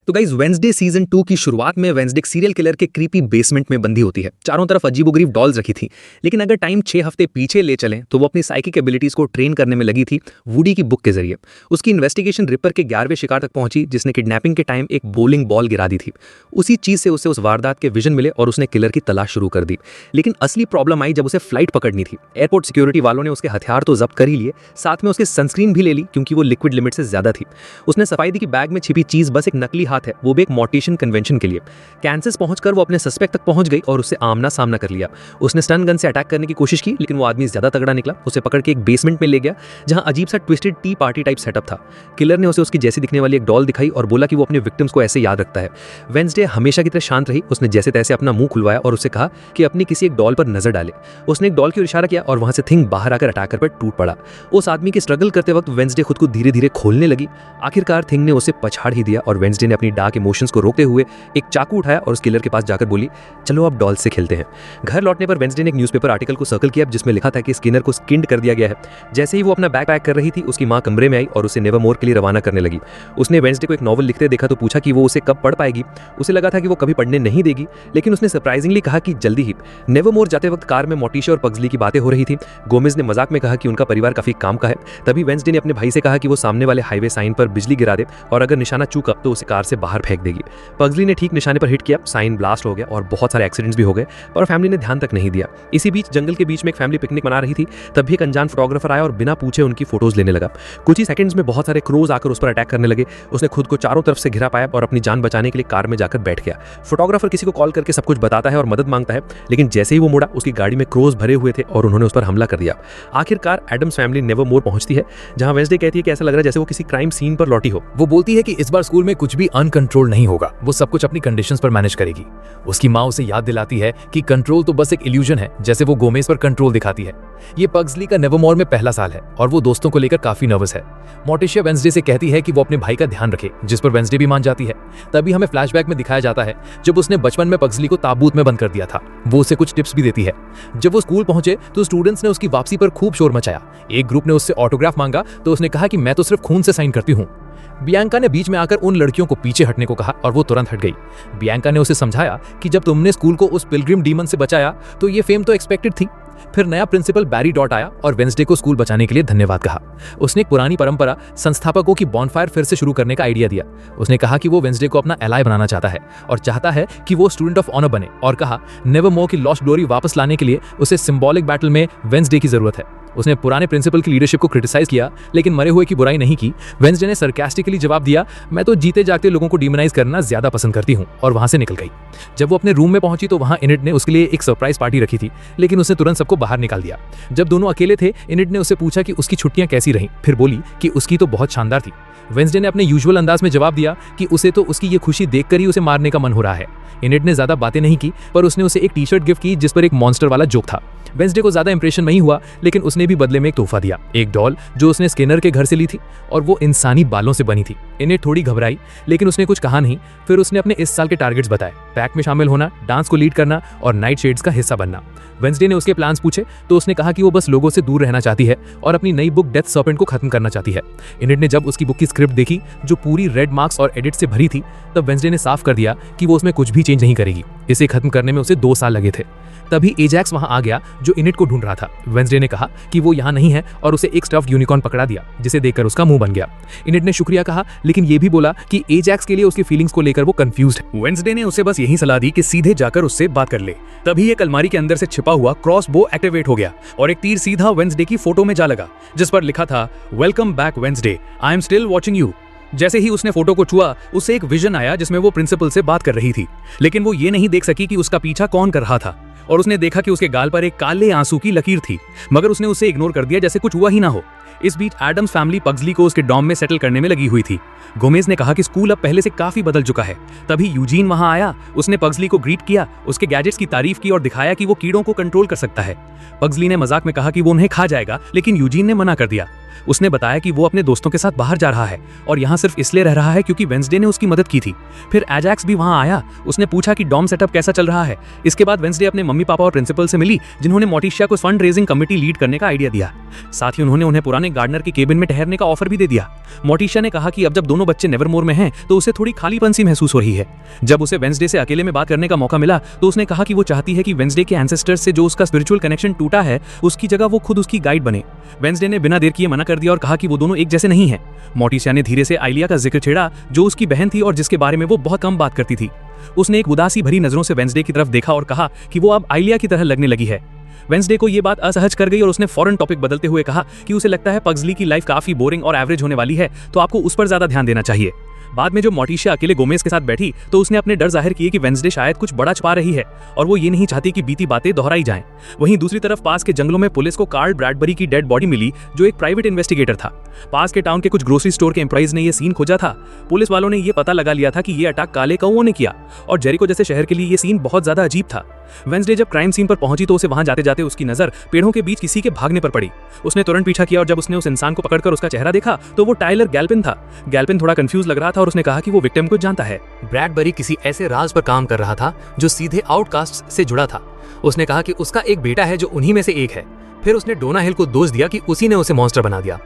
तो guys Wednesday season 2 की शुरुआत में वेंसडे सीरियल किलर के क्रीपी बेसमेंट में बंदी होती है। चारों तरफ अजीबोगरीब डॉल्स रखी थी, लेकिन अगर टाइम 6 हफ्ते पीछे ले चलें तो वो अपनी साइकिक एबिलिटीज को ट्रेन करने में लगी थी वुडी की बुक के जरिए। उसकी इन्वेस्टिगेशन रिपर के 11वें शिकार तक पहुंची, जिसने किडनैपिंग के टाइम एक बोलिंग बॉल गिरा दी थी। उसी चीज से उसे उस वारदात के विजन मिले और उसने किलर की तलाश शुरू कर दी। लेकिन असली प्रॉब्लम आई जब उसे फ्लाइट पकड़नी थी। एयरपोर्ट सिक्योरिटी वालों ने उसके हथियार तो जब्त कर ही लिए, साथ में उसकी सनस्क्रीन भी ले ली क्योंकि वो लिक्विड लिमिट से ज्यादा थी। उसने सफाई दी कि बैग में छिपी चीज बस एक नकली हाथ है, वो भी एक मोटेशन कन्वेंशन के लिए। कैंसस पहुंचकर वो अपने सस्पेक्ट तक पहुंच गई और उससे आमना सामना कर लिया। उसने स्टन गन से अटैक करने की कोशिश की, लेकिन वो आदमी ज्यादा तगड़ा निकला। उसे पकड़ के एक बेसमेंट में ले गया जहां अजीब सा twisted T party type setup था। किलर ने उसे उसकी जैसी दिखने वाली एक डॉल दिखाई और बोला कि वो अपने विक्टिम्स को ऐसे याद रखता है। वेंसडे हमेशा की तरह शांत रही। उसने जैसे तैसे अपना मुंह खुलवाया और उसे कहा कि अपनी किसी एक डॉल पर नजर डाले। उसने एक डॉल की ओर इशारा किया और वहां से थिंग बाहर आकर अटैकर पर टूट पड़ा। उस आदमी के स्ट्रगल करते वक्त वेंसडे खुद को धीरे धीरे खोलने लगी। आखिरकार थिंग ने उसे पछाड़ ही दिया और वेंसडे ने अपनी डार्क इमोशंस को रोकते हुए एक चाकू उठाया और उस किलर के पास जाकर बोली, चलो अब डॉल से खेलते हैं। घर लौटने पर वेंसडे ने एक न्यूज़पेपर आर्टिकल को सर्कल किया जिसमें लिखा था कि स्किनर को स्किन्ड कर दिया गया है। जैसे ही वो अपना बैग पैक कर रही थी, उसकी मां कमरे में आई और उसे नेवरमोर के लिए रवाना करने लगी। उसने वेंसडे को एक नॉवल लिखते देखा तो पूछा कि वो उसे कब पढ़ पाएगी। उसे लगा था कि वो कभी पढ़ने नहीं देगी, लेकिन उसने सरप्राइजिंगली कहा कि जल्दी ही। नेवरमोर जाते वक्त कार में मोटिशा और पग्जली की बातें हो रही थी। गोमेज ने मजाक में कहा कि उनका परिवार काफी काम का है। तभी वेंसडे ने अपने भाई से कहा कि वो सामने वाले हाईवे साइन पर बिजली गिरा दे और अगर निशाना चूका तो उसे कार से बाहर फेंक देगी। पग्जली ने ठीक निशाने पर हिट किया, साइन ब्लास्ट हो गया और बहुत सारे एक्सीडेंट्स भी हो गए, पर फैमिली ने ध्यान तक नहीं दिया। इसी बीच जंगल के बीच में एक फैमिली पिकनिक मना रही थी। तभी एक अनजान फोटोग्राफर आया और बिना पूछे उनकी फोटोज लेने लगा। कुछ ही सेकंड्स में बहुत सारे क्रोज आकर उस पर अटैक करने लगे। उसने खुद को चारों तरफ से घिरा पाया और अपनी जान बचाने के लिए कार में जाकर बैठ गया। फोटोग्राफर किसी को कॉल करके सब कुछ बताता है और मदद मांगता है, लेकिन जैसे ही वो मुड़ा उसकी गाड़ी में क्रोज भरे हुए थे और उन्होंने उस पर हमला कर दिया। आखिरकार एडम्स फैमिली नेवरमोर पहुंचती है, जहां वेंसडे कहती है कि ऐसा लग रहा है जैसे वो किसी क्राइम सीन पर लौटी हो। वो बोलती है कि इस बार स्कूल में कुछ भी अनकंट्रोल नहीं होगा, वो सब कुछ अपनी कंडीशंस पर मैनेज करेगी। उसकी माँ उसे याद दिलाती है कि कंट्रोल तो बस एक इल्यूजन है, जैसे वो गोमेज पर कंट्रोल दिखाती है। ये पग्जली का नेवरमोर में पहला साल है और वो दोस्तों को लेकर काफी नर्वस है। मोटिशा वेंसडे से कहती है कि वो अपने भाई का ध्यान रखे, जिस पर वेंसडे भी मान जाती है। तभी हमें फ्लैशबैक में दिखाया जाता है जब उसने बचपन में पग्जली को ताबूत में बंद कर दिया था। वो उसे कुछ टिप्स भी देती है। जब वो स्कूल पहुंचे तो स्टूडेंट्स ने उसकी वापसी पर खूब शोर मचाया। एक ग्रुप ने उससे ऑटोग्राफ मांगा तो उसने कहा कि मैं तो सिर्फ खून से साइन करती हूँ। बियांका ने बीच में आकर उन लड़कियों को पीछे हटने को कहा और वो तुरंत हट गई। बियांका ने उसे समझाया कि जब तुमने स्कूल को उस पिलग्रिम डीमन से बचाया तो ये फेम तो एक्सपेक्टेड थी। फिर नया प्रिंसिपल बैरी डॉट आया और वेंसडे को स्कूल बचाने के लिए धन्यवाद कहा। उसने एक पुरानी परंपरा संस्थापकों की बॉनफायर फिर से शुरू करने का आइडिया दिया। उसने कहा कि वो वेंसडे को अपना एलाय बनाना चाहता है और चाहता है कि वो स्टूडेंट ऑफ ऑनर बने, और कहा नेवरमोर की लॉस्ट ग्लोरी वापस लाने के लिए उसे सिंबॉलिक बैटल में वेंसडे की जरूरत है। उसने पुराने प्रिंसिपल की लीडरशिप को क्रिटिसाइज किया, लेकिन मरे हुए की बुराई नहीं की। वेंसडे ने सरकास्टिकली जवाब दिया, मैं तो जीते जागते लोगों को डिमोनाइज करना ज्यादा पसंद करती हूँ, और वहां से निकल गई। जब वो अपने रूम में पहुंची तो वहां इनिड ने उसके लिए एक सरप्राइज पार्टी रखी थी, लेकिन उसने तुरंत सबको बाहर निकाल दिया। जब दोनों अकेले थे, इनिड ने उससे पूछा कि उसकी छुट्टियां कैसी रहीं, फिर बोली कि उसकी तो बहुत शानदार थी। वेंसडे ने अपने यूजुअल अंदाज में जवाब दिया कि उसे तो उसकी ये खुशी देखकर ही उसे मारने का मन हो रहा है। इनिड ने ज्यादा बातें नहीं की, पर उसने उसे एक टी शर्ट गिफ्ट की जिस पर एक मॉन्स्टर वाला जोक था। वेंसडे को ज्यादा इंप्रेशन नहीं हुआ, लेकिन उसने भी बदले में एक तोहफा दिया, एक डॉल जो उसने स्किनर के घर से ली थी और वो इंसानी बालों से बनी थी। इनिड थोड़ी घबराई, लेकिन उसने कुछ कहा नहीं। फिर उसने अपने इस साल के टारगेट्स बताए, पैक में शामिल होना, डांस को लीड करना और नाइट शेड्स का हिस्सा बनना। वेंसडे ने उसके प्लान्स पूछे तो उसने कहा कि वो बस लोगों से दूर रहना चाहती है और अपनी नई बुक डेथ सर्पेंट को खत्म करना चाहती है। इनिड ने जब उसकी बुक की स्क्रिप्ट देखी जो पूरी रेड मार्क्स और एडिट से भरी थी, तब वेंसडे ने साफ कर दिया कि वो उसमें कुछ भी चेंज नहीं करेगी। इसे खत्म करने में उसे 2 साल लगे थे। तभी एजैक्स वहां आ गया जो इनिड को ढूंढ रहा था। वेंसडे ने कहा कि वो यहाँ नहीं है और उसे एक स्टफ्ड यूनिकॉर्न पकड़ा दिया, जिसे देखकर उसका मुंह बन गया। इनिड ने शुक्रिया कहा, लेकिन ये भी बोला कि एजैक्स के लिए उसकी फीलिंग्स को लेकर वो कंफ्यूज्ड है। वेंसडे ने उसे बस यही सलाह दी कि सीधे जाकर उससे बात कर ले। तभी एक अलमारी के अंदर से छिपा हुआ क्रॉस बो एक्टिवेट हो गया और एक तीर सीधा वेंसडे की फोटो में जा लगा, जिस पर लिखा था, welcome back Wednesday, I am still watching you. जैसे ही उसने फोटो को छुआ, उससे एक विजन आया जिसमें वो प्रिंसिपल से बात कर रही थी, लेकिन वो ये नहीं देख सकी कि उसका पीछा कौन कर रहा था। और उसने देखा कि उसके गाल पर एक काले आंसू की लकीर थी, मगर उसने उसे इग्नोर कर दिया जैसे कुछ हुआ ही ना हो। इस बीच एडम्स फैमिली पग्जली को उसके डॉम में सेटल करने में लगी हुई थी। गोमेज ने कहा कि स्कूल अब पहले से काफी बदल चुका है। तभी यूजीन वहां आया। उसने पग्जली को ग्रीट किया, उसके गैजेट्स की तारीफ की और दिखाया कि वो कीड़ों को कंट्रोल कर सकता है। पग्जली ने मजाक में कहा कि वो उन्हें खा जाएगा, लेकिन यूजीन ने मना कर दिया। उसने बताया कि वो अपने दोस्तों के साथ बाहर जा रहा है और यहाँ सिर्फ इसलिए रह रहा है क्योंकि वेंसडे ने उसकी मदद की थी। फिर एजैक्स भी वहाँ आया। उसने पूछा कि डॉम सेटअप कैसा चल रहा है। इसके बाद वेंसडे अपने मम्मी पापा और प्रिंसिपल से मिली, जिन्होंने मोटिशिया को फंड रेजिंग कमेटी लीड करने का आइडिया दिया। साथ ही उन्होंने उन्हें पुराने गार्डनर के केबिन में ठहरने का ऑफर भी दे दिया। मोटिशिया ने कहा कि अब जब दोनों बच्चे नेवरमोर में हैं तो उसे थोड़ी खालीपन सी महसूस हो रही है। जब उसे वेंसडे से अकेले में बात करने का मौका मिला तो उसने कहा कि वो चाहती है कि वेंसडे के एंसेस्टर्स से जो उसका स्पिरिचुअल कनेक्शन टूटा है उसकी जगह वो खुद उसकी गाइड बने। वेंसडे ने बिना देर किए मना कर दिया और कहा कि वो दोनों एक जैसे नहीं हैं। मोटिशिया ने धीरे से आइलिया का जिक्र छेड़ा, जो उसकी बहन थी और जिसके बारे में वो बहुत कम बात करती थी। उसने एक उदासी भरी नजरों से वेंसडे की तरफ देखा और कहा कि वो अब आइलिया की तरह लगने लगी है। वेंसडे को ये बात असहज कर गई और उसने फौरन टॉपिक बदलते हुए कहा कि उसे लगता है पग्सली की लाइफ काफी बोरिंग और एवरेज होने वाली है, तो आपको उस पर ज्यादा ध्यान देना चाहिए। बाद में जब मोटिशिया अकेले गोमेज के साथ बैठी तो उसने अपने डर जाहिर किए कि वेंसडे शायद कुछ बड़ा छुपा रही है और वो ये नहीं चाहती कि बीती बातें दोहराई जाएं। वहीं दूसरी तरफ पास के जंगलों में पुलिस को कार्ल ब्रैडबरी की डेड बॉडी मिली, जो एक प्राइवेट इन्वेस्टिगेटर था। पास के टाउन के कुछ ग्रोसरी स्टोर के एम्प्लॉइज ने ये सीन खोजा था। पुलिस वालों ने ये पता लगा लिया था कि ये अटैक काले कौओं ने किया और जेरिको जैसे शहर के लिए ये सीन बहुत ज्यादा अजीब था। वेंसडे जब क्राइम सीन पर पहुंची तो उसे वहां जाते जाते उसकी नजर पेड़ों के बीच किसी के भागने पर पड़ी। उसने तुरंत पीछा किया और जब उसने उस इंसान को पकड़कर उसका चेहरा देखा तो वो टाइलर गैल्पिन था। गैल्पिन थोड़ा कंफ्यूज लग रहा था और उसने कहा कि वो विक्टिम को जानता है। ब्रैडबरी किसी ऐसे राज पर काम कर रहा था जो सीधे आउटकास्ट से जुड़ा था। उसने कहा कि उसका एक बेटा है जो उन्हीं में से एक है। फिर उसने डोना हिल को दोष दिया कि उसी ने उसे मॉन्स्टर बना दिया।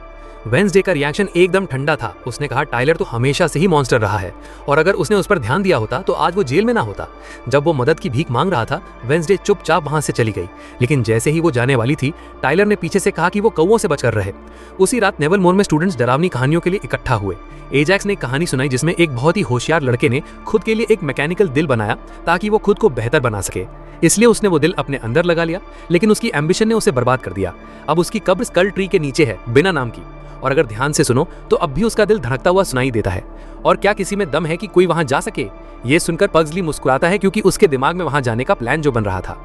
वेंसडे का रिएक्शन एकदम ठंडा था। उसने कहा टाइलर तो हमेशा से ही मॉन्स्टर रहा है और अगर उसने उस पर ध्यान दिया होता तो आज वो जेल में ना होता। जब वो मदद की भीख मांग रहा था वेंसडे चुपचाप वहां से चली गई, लेकिन जैसे ही वो जाने वाली थी टाइलर ने पीछे से कहा कि वो कौओं से बचकर रहे। उसी रात नेवरमोर में स्टूडेंट्स डरावनी कहानियों के लिए इकट्ठा हुए। एजैक्स ने एक कहानी सुनाई जिसमें एक बहुत ही होशियार लड़के ने खुद के लिए एक मैकेनिकल दिल बनाया ताकि वो खुद को बेहतर बना सके। इसलिए उसने वो दिल अपने अंदर लगा लिया, लेकिन उसकी एम्बिशन ने उसे बर्बाद कर दिया। अब उसकी कब्र स्कल ट्री के नीचे है, बिना नाम की, और अगर ध्यान से सुनो तो अब भी उसका दिल धड़कता हुआ सुनाई देता है। और क्या किसी में दम है कि कोई वहां जा सके? ये सुनकर पग्सली मुस्कुराता है क्योंकि उसके दिमाग में वहां जाने का प्लान जो बन रहा था।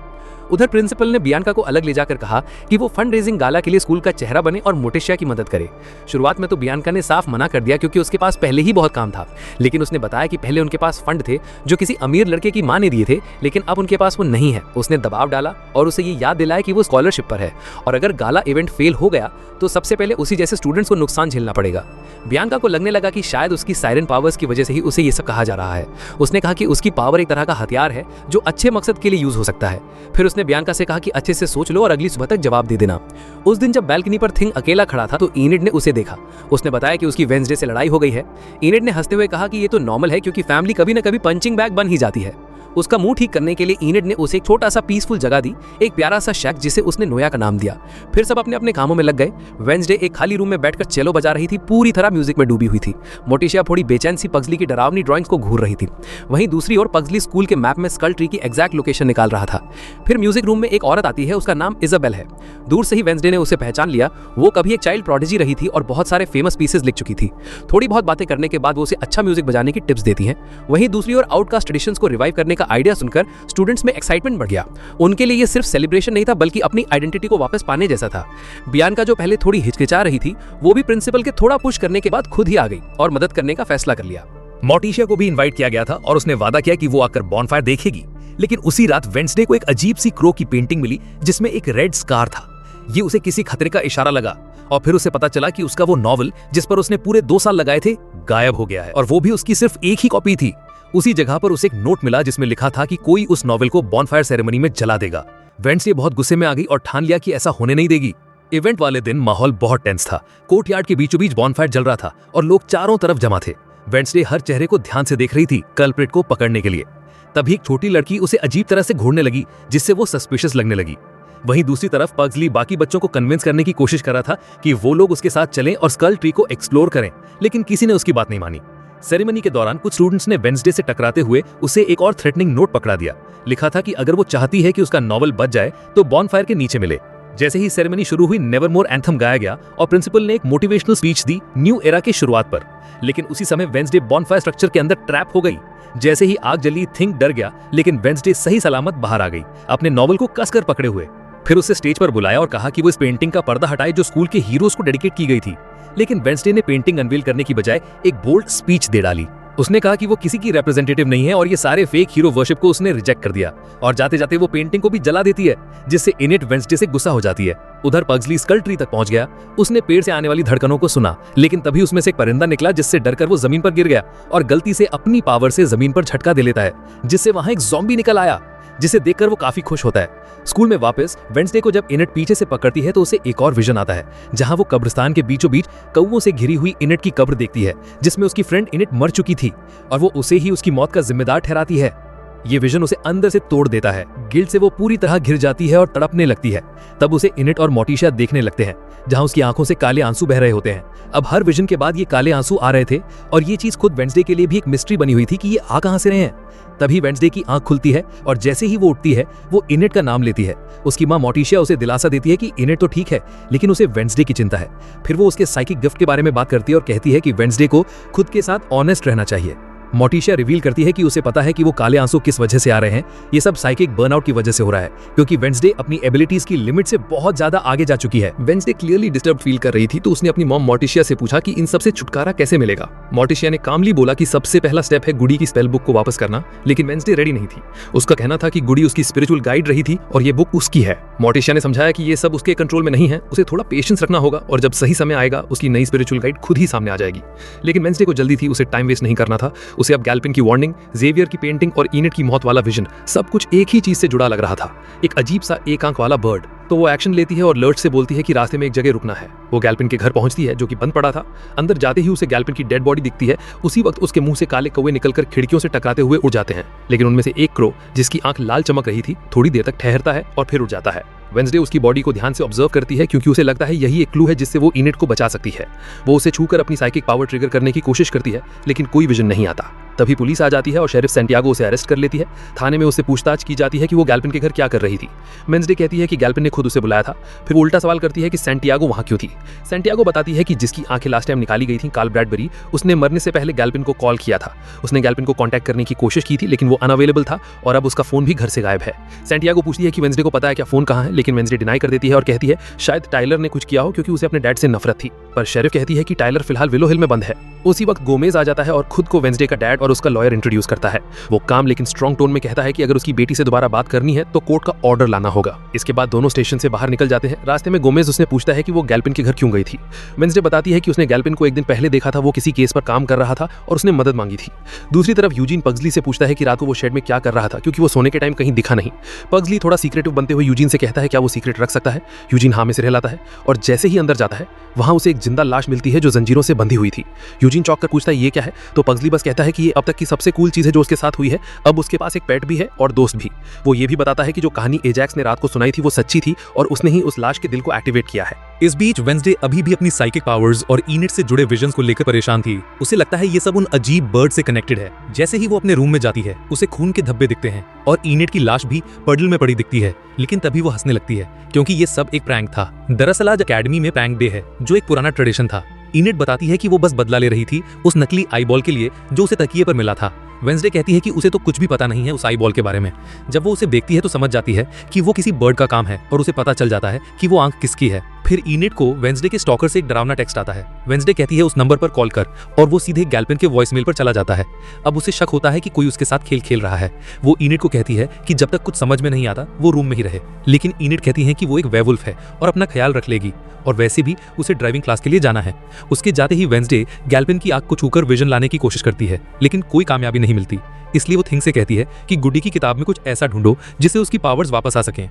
उधर प्रिंसिपल ने बियांका को अलग ले जाकर कहा कि वो फंड रेजिंग गाला के लिए स्कूल का चेहरा बने और मोटिशिया की मदद करे। शुरुआत में तो बियांका ने साफ मना कर दिया क्योंकि उसके पास पहले ही बहुत काम था, लेकिन उसने बताया कि पहले उनके पास फंड थे जो किसी अमीर लड़के की मां ने दिए थे, लेकिन अब उनके पास वो नहीं है। उसने दबाव डाला और उसे ये याद दिलाया कि वो स्कॉलरशिप पर है और अगर गाला इवेंट फेल हो गया तो सबसे पहले उसी जैसे स्टूडेंट्स को नुकसान झेलना पड़ेगा। बियांका को लगने लगा कि शायद उसकी साइरन पावर्स की वजह से ही उसे ये सब कहा जा रहा है। उसने कहा कि उसकी पावर एक तरह का हथियार है जो अच्छे मकसद के लिए यूज हो सकता है। फिर उसने बियांका से कहा कि अच्छे से सोच लो और अगली सुबह तक जवाब दे देना। उस दिन जब बैल्कनी पर थिंग अकेला खड़ा था तो इनिड ने उसे देखा। उसने बताया कि उसकी वेंसडे से लड़ाई हो गई है। इनिड ने हंसते हुए कहा कि ये तो नॉर्मल है क्योंकि फैमिली कभी न कभी पंचिंग बैग बन ही जाती है। उसका मुंह ठीक करने के लिए इनिड ने उसे एक छोटा सा पीसफुल जगह दी, एक प्यारा सा शैक जिसे उसने नोया का नाम दिया। फिर सब अपने अपने कामों में लग गए। वेंसडे एक खाली रूम में बैठकर चेलो बजा रही थी, पूरी तरह म्यूजिक में डूबी हुई थी। मोटिशिया थोड़ी बेचैन सी पग्सली की डरावनी ड्राइंग्स को घूर रही थी। वहीं दूसरी ओर पग्सली स्कूल के मैप में स्कल ट्री की एग्जैक्ट लोकेशन निकाल रहा था। फिर म्यूजिक रूम में एक औरत आती है, उसका नाम इजाबेल है। दूर से ही वेंसडे ने उसे पहचान लिया। वो कभी एक चाइल्ड प्रोडिजी रही थी और बहुत सारे फेमस पीसेस लिख चुकी थी। थोड़ी बहुत बातें करने के बाद वो उसे अच्छा म्यूजिक बजाने की टिप्स देती हैं। वहीं दूसरी ओर आउटकास्ट ट्रेडिशंस को रिवाइव करने का आइडिया सुनकर स्टूडेंट्स में एक्साइटमेंट बढ़ गया। उनके लिए ये सिर्फ सेलिब्रेशन नहीं था बल्कि अपनी आइडेंटिटी को वापस पाने जैसा था। बियांका जो पहले थोड़ी हिचकिचा रही थी वो भी प्रिंसिपल के थोड़ा पुश करने के बाद खुद ही आ गई और मदद करने का फैसला कर लिया। मोटिशिया को भी इनवाइट किया गया था और उसने वादा किया कि वो आकर बॉनफायर देखेगी। लेकिन उसी रात वेंसडे को एक अजीब सी क्रो की पेंटिंग मिली जिसमें एक रेड स्कार था। ये उसे किसी खतरे का इशारा लगा और फिर उसे पता चला कि उसका वो नॉवल जिस पर उसने पूरे 2 साल लगाए थे गायब हो गया है और वो भी उसकी सिर्फ एक ही कॉपी थी। उसी जगह पर उसे एक नोट मिला जिसमें लिखा था कि कोई उस नॉवेल को बॉनफायर सेरेमनी में जला देगा। वेंसडे बहुत गुस्से में आ गई और ठान लिया कि ऐसा होने नहीं देगी। इवेंट वाले दिन माहौल बहुत टेंस था। कोर्टयार्ड के बीचों बीच बॉनफायर जल रहा था और लोग चारों तरफ जमा थे। वेंसडे हर चेहरे को ध्यान से देख रही थी कल्प्रिट को पकड़ने के लिए। तभी एक छोटी लड़की उसे अजीब तरह से घूरने लगी जिससे वो सस्पिशियस लगने लगी। वहीं दूसरी तरफ पग्सली बाकी बच्चों को कन्विंस करने की कोशिश कर रहा था कि वो लोग उसके साथ चलें और स्कल ट्री को एक्सप्लोर करें, लेकिन किसी ने उसकी बात नहीं मानी। सेरेमनी के दौरान कुछ स्टूडेंट्स ने वेंसडे से टकराते हुए उसे एक और थ्रेटनिंग नोट पकड़ा दिया। लिखा था कि अगर वो चाहती है कि उसका नॉवल बच जाए तो बॉनफायर के नीचे मिले। जैसे ही सेरेमनी शुरू हुई नेवरमोर एंथम गाया गया और प्रिंसिपल ने एक मोटिवेशनल स्पीच दी न्यू एरा की शुरुआत पर। लेकिन उसी समय वेंसडे बॉनफायर स्ट्रक्चर के अंदर ट्रैप हो गई। जैसे ही आग जली थिंग डर गया, लेकिन वेंसडे सही सलामत बाहर आ गई, अपने नॉवल को कसकर पकड़े हुए। फिर उसे स्टेज पर बुलाया और कहा कि वो इस पेंटिंग का पर्दा हटाए जो स्कूल के हीरोज को डेडिकेट की गई थी। लेकिन वेंसडे ने पेंटिंग अनवील करने की बजाय एक बोल्ड स्पीच दे डाली। उसने कहा कि वो किसी की रिप्रेजेंटेटिव नहीं है और ये सारे फेक हीरो वर्शिप को उसने रिजेक्ट कर दिया और जाते जाते वो पेंटिंग को भी जला देती है, जिससे इनेट वेंसडे से गुस्सा हो जाती है। उधर पग्सली स्कल ट्री तक पहुंच गया। उसने पेड़ से आने वाली धड़कनों को सुना, लेकिन तभी उसमें से एक परिंदा निकला, जिससे डरकर वो जमीन पर गिर गया और गलती से अपनी पावर से जमीन पर झटका दे लेता है, जिससे वहां एक ज़ॉम्बी निकल आया, जिसे देखकर वो काफी खुश होता है। स्कूल में वापस वेंसडे को जब इनेट पीछे से पकड़ती है तो उसे एक और विजन आता है, जहां वो कब्रिस्तान के बीचों बीच कौवों से घिरी हुई इनेट की कब्र देखती है, जिसमें उसकी फ्रेंड इनेट मर चुकी थी और वो उसे ही उसकी मौत का जिम्मेदार ठहराती है। ये विजन उसे अंदर से तोड़ देता है। गिल्ट से वो पूरी तरह घिर जाती है और तड़पने लगती है। तब उसे इनेट और मोटिशिया देखने लगते हैं, जहां उसकी आंखों से काले आंसू बह रहे होते हैं। अब हर विजन के बाद ये काले आंसू आ रहे थे और ये चीज खुद वेंसडे के लिए भी एक मिस्ट्री बनी हुई थी कि ये आ कहां से रहे हैं। तभी वेंसडे की आंख खुलती है और जैसे ही वो उठती है वो इनेट का नाम लेती है। उसकी मां मोटिशिया उसे दिलासा देती है कि इनेट तो ठीक है, लेकिन उसे वेंसडे की चिंता है। फिर वो उसके साइकिक गिफ्ट के बारे में बात करती है और कहती है कि वेंसडे को खुद के साथ ऑनेस्ट रहना चाहिए। मोटिशिया रिवील करती है कि उसे पता है कि वो काले आंसू किस वजह से आ रहे हैं। ये सब साइकिक बर्नआउट की वजह से हो रहा है, क्योंकि वेंसडे अपनी एबिलिटीज की लिमिट से बहुत ज्यादा आगे जा चुकी है। वेंसडे क्लियरली डिस्टर्ब फील कर रही थी, तो उसने अपनी मॉम मोटिशिया से पूछा कि इन सब से छुटकारा कैसे मिलेगा। मोटिशिया ने कामली बोला कि सबसे पहला स्टेप है गुडी की स्पेल बुक को वापस करना, लेकिन वेंसडे रेडी नहीं थी। उसका कहना था कि गुडी उसकी स्पिरिचुअल गाइड रही थी और ये बुक उसकी है। मोटिशिया ने समझाया कि ये सब उसके कंट्रोल में नहीं है, उसे थोड़ा पेशेंस रखना होगा और जब सही समय आएगा उसकी नई स्पिरिचुअल गाइड खुद ही सामने आ जाएगी। लेकिन वेंसडे को जल्दी थी, उसे टाइम वेस्ट नहीं करना था। उसे अब गैल्पिन की वार्निंग, ज़ेवियर की पेंटिंग और इनेट की मौत वाला विजन सब कुछ एक ही चीज से जुड़ा लग रहा था, एक अजीब सा एक आंख वाला बर्ड। तो वो एक्शन लेती है और लर्च से बोलती है कि रास्ते में एक जगह रुकना है। वो गैल्पिन के घर पहुंचती है, जो कि बंद पड़ा था। अंदर जाते ही उसे गैल्पिन की डेड बॉडी दिखती है। उसी वक्त उसके मुंह से काले कौवे निकलकर खिड़कियों से टकराते हुए उड़ जाते हैं, लेकिन उनमें से एक क्रो, जिसकी आंख लाल चमक रही थी, थोड़ी देर तक ठहरता है और फिर उड़ जाता है। वेंसडे उसकी बॉडी को ध्यान से ऑब्जर्व करती है, क्योंकि उसे लगता है यही एक क्लू है जिससे वो इनेट को बचा सकती है। वो उसे छूकर अपनी साइकिक पावर ट्रिगर करने की कोशिश करती है, लेकिन कोई विजन नहीं आता। तभी पुलिस आ जाती है और शेरिफ सैंटियागो उसे अरेस्ट कर लेती है। थाने में उससे पूछताछ की जाती है कि वो गैल्पिन के घर क्या कर रही थी। वेंसडे कहती है कि गैल्पिन ने खुद उसे बुलाया था। फिर वो उल्टा सवाल करती है कि सैंटियागो वहां क्यों थी। सैंटियागो बताती है कि जिसकी आंखें लास्ट टाइम निकाली गई थी, कार्ल ब्रैडबरी, उसने मरने से पहले गैल्पिन को कॉल किया था। उसने गैल्पिन को कांटेक्ट करने की कोशिश की थी, लेकिन वो अनअवेलेबल था और अब उसका फोन भी घर से गायब है। सैंटियागो पूछती है कि वेंसडे को पता है क्या फोन कहाँ है, लेकिन वेंसडे डिनाई कर देती है और कहती है शायद टाइलर ने कुछ किया हो, क्योंकि उसे अपने डैड से नफरत थी। पर शेरिफ कहती है कि टाइलर फिलहाल विलो हिल में बंद है। उसी वक्त गोमेज आ जाता है और खुद को वेंसडे का डैड और उसका लॉयर इंट्रोड्यूस करता है। वो काम लेकिन स्ट्रॉन्ग टोन में कहता है कि अगर उसकी बेटी से दोबारा बात करनी है तो कोर्ट का ऑर्डर लाना होगा। इसके बाद दोनों स्टेशन से बाहर निकल जाते हैं। रास्ते में गोमेज उसने पूछता है कि वो गैल्पिन के घर क्यों गई थी। वेंसडे बताती है कि उसने गैल्पिन को एक दिन पहले देखा था, वो किसी केस पर काम कर रहा था और उसने मदद मांगी थी। दूसरी तरफ यूजीन पग्सली से पूछता है कि रात को वो शेड में क्या कर रहा था, क्योंकि वो सोने के टाइम कहीं दिखा नहीं। पग्सली थोड़ा सीक्रेटिव बनते हुए यूजीन से कहता है क्या वो सीक्रेट रख सकता है। यूजीन हाँ में सिर हिलाता है और जैसे ही अंदर जाता है वहां उसे एक जिंदा लाश मिलती है जो जंजीरों से बंधी हुई थी। यूजीन चौंक कर पूछता है ये क्या है, तो पग्सली बस कहता है कि ये अब तक की सबसे कूल चीज है जो उसके साथ हुई है। अब उसके पास एक पेट भी है और दोस्त भी। वो ये भी बताता है कि जो कहानी एजैक्स ने रात को सुनाई थी वो सच्ची थी और उसने ही उस लाश के दिल को एक्टिवेट किया है। इस बीच वेंसडे अभी भी अपनी साइकिक पावर्स और इनेट से जुड़े विजन्स को लेकर परेशान थी। उसे लगता है ये सब उन अजीब बर्ड से कनेक्टेड है। जैसे ही वो अपने रूम में जाती है उसे खून के धब्बे दिखते हैं और इनेट की लाश भी पडल में पड़ी दिखती है, लेकिन तभी वो हंसने लगती है क्योंकि ये सब एक प्रैंक था। दरअसल आज अकेडमी में प्रैंक डे है, जो एक पुराना ट्रेडिशन था। इनेट बताती है कि वो बस बदला ले रही थी उस नकली आई बॉल के लिए जो उसे तकिए पर मिला था। वेंसडे कहती है कि उसे तो कुछ भी पता नहीं है उस आई बॉल के बारे में। जब वो उसे देखती है तो समझ जाती है कि वो किसी बर्ड का काम है और उसे पता चल जाता है कि वो आंख किसकी है। फिर इनेट को वेंसडे के स्टॉकर से एक डरावना टेक्स्ट आता है। वेंसडे कहती है उस नंबर पर कॉल कर, और वो सीधे गैल्पिन के वॉइसमेल पर चला जाता है। अब उसे शक होता है कि कोई उसके साथ खेल खेल रहा है। वो इनेट को कहती है कि जब तक कुछ समझ में नहीं आता वो रूम में ही रहे, लेकिन इनेट कहती है कि वो एक वेयरवुल्फ है और अपना ख्याल रख लेगी और वैसे भी उसे ड्राइविंग क्लास के लिए जाना है। उसके जाते ही वेंसडे गैल्पिन की आंख को छूकर विजन लाने की कोशिश करती है, लेकिन कोई कामयाबी नहीं मिलती। इसलिए वो थिंग से कहती है कि गुडी की किताब में कुछ ऐसा ढूंढो जिससे उसकी पावर्स वापस आ सकें।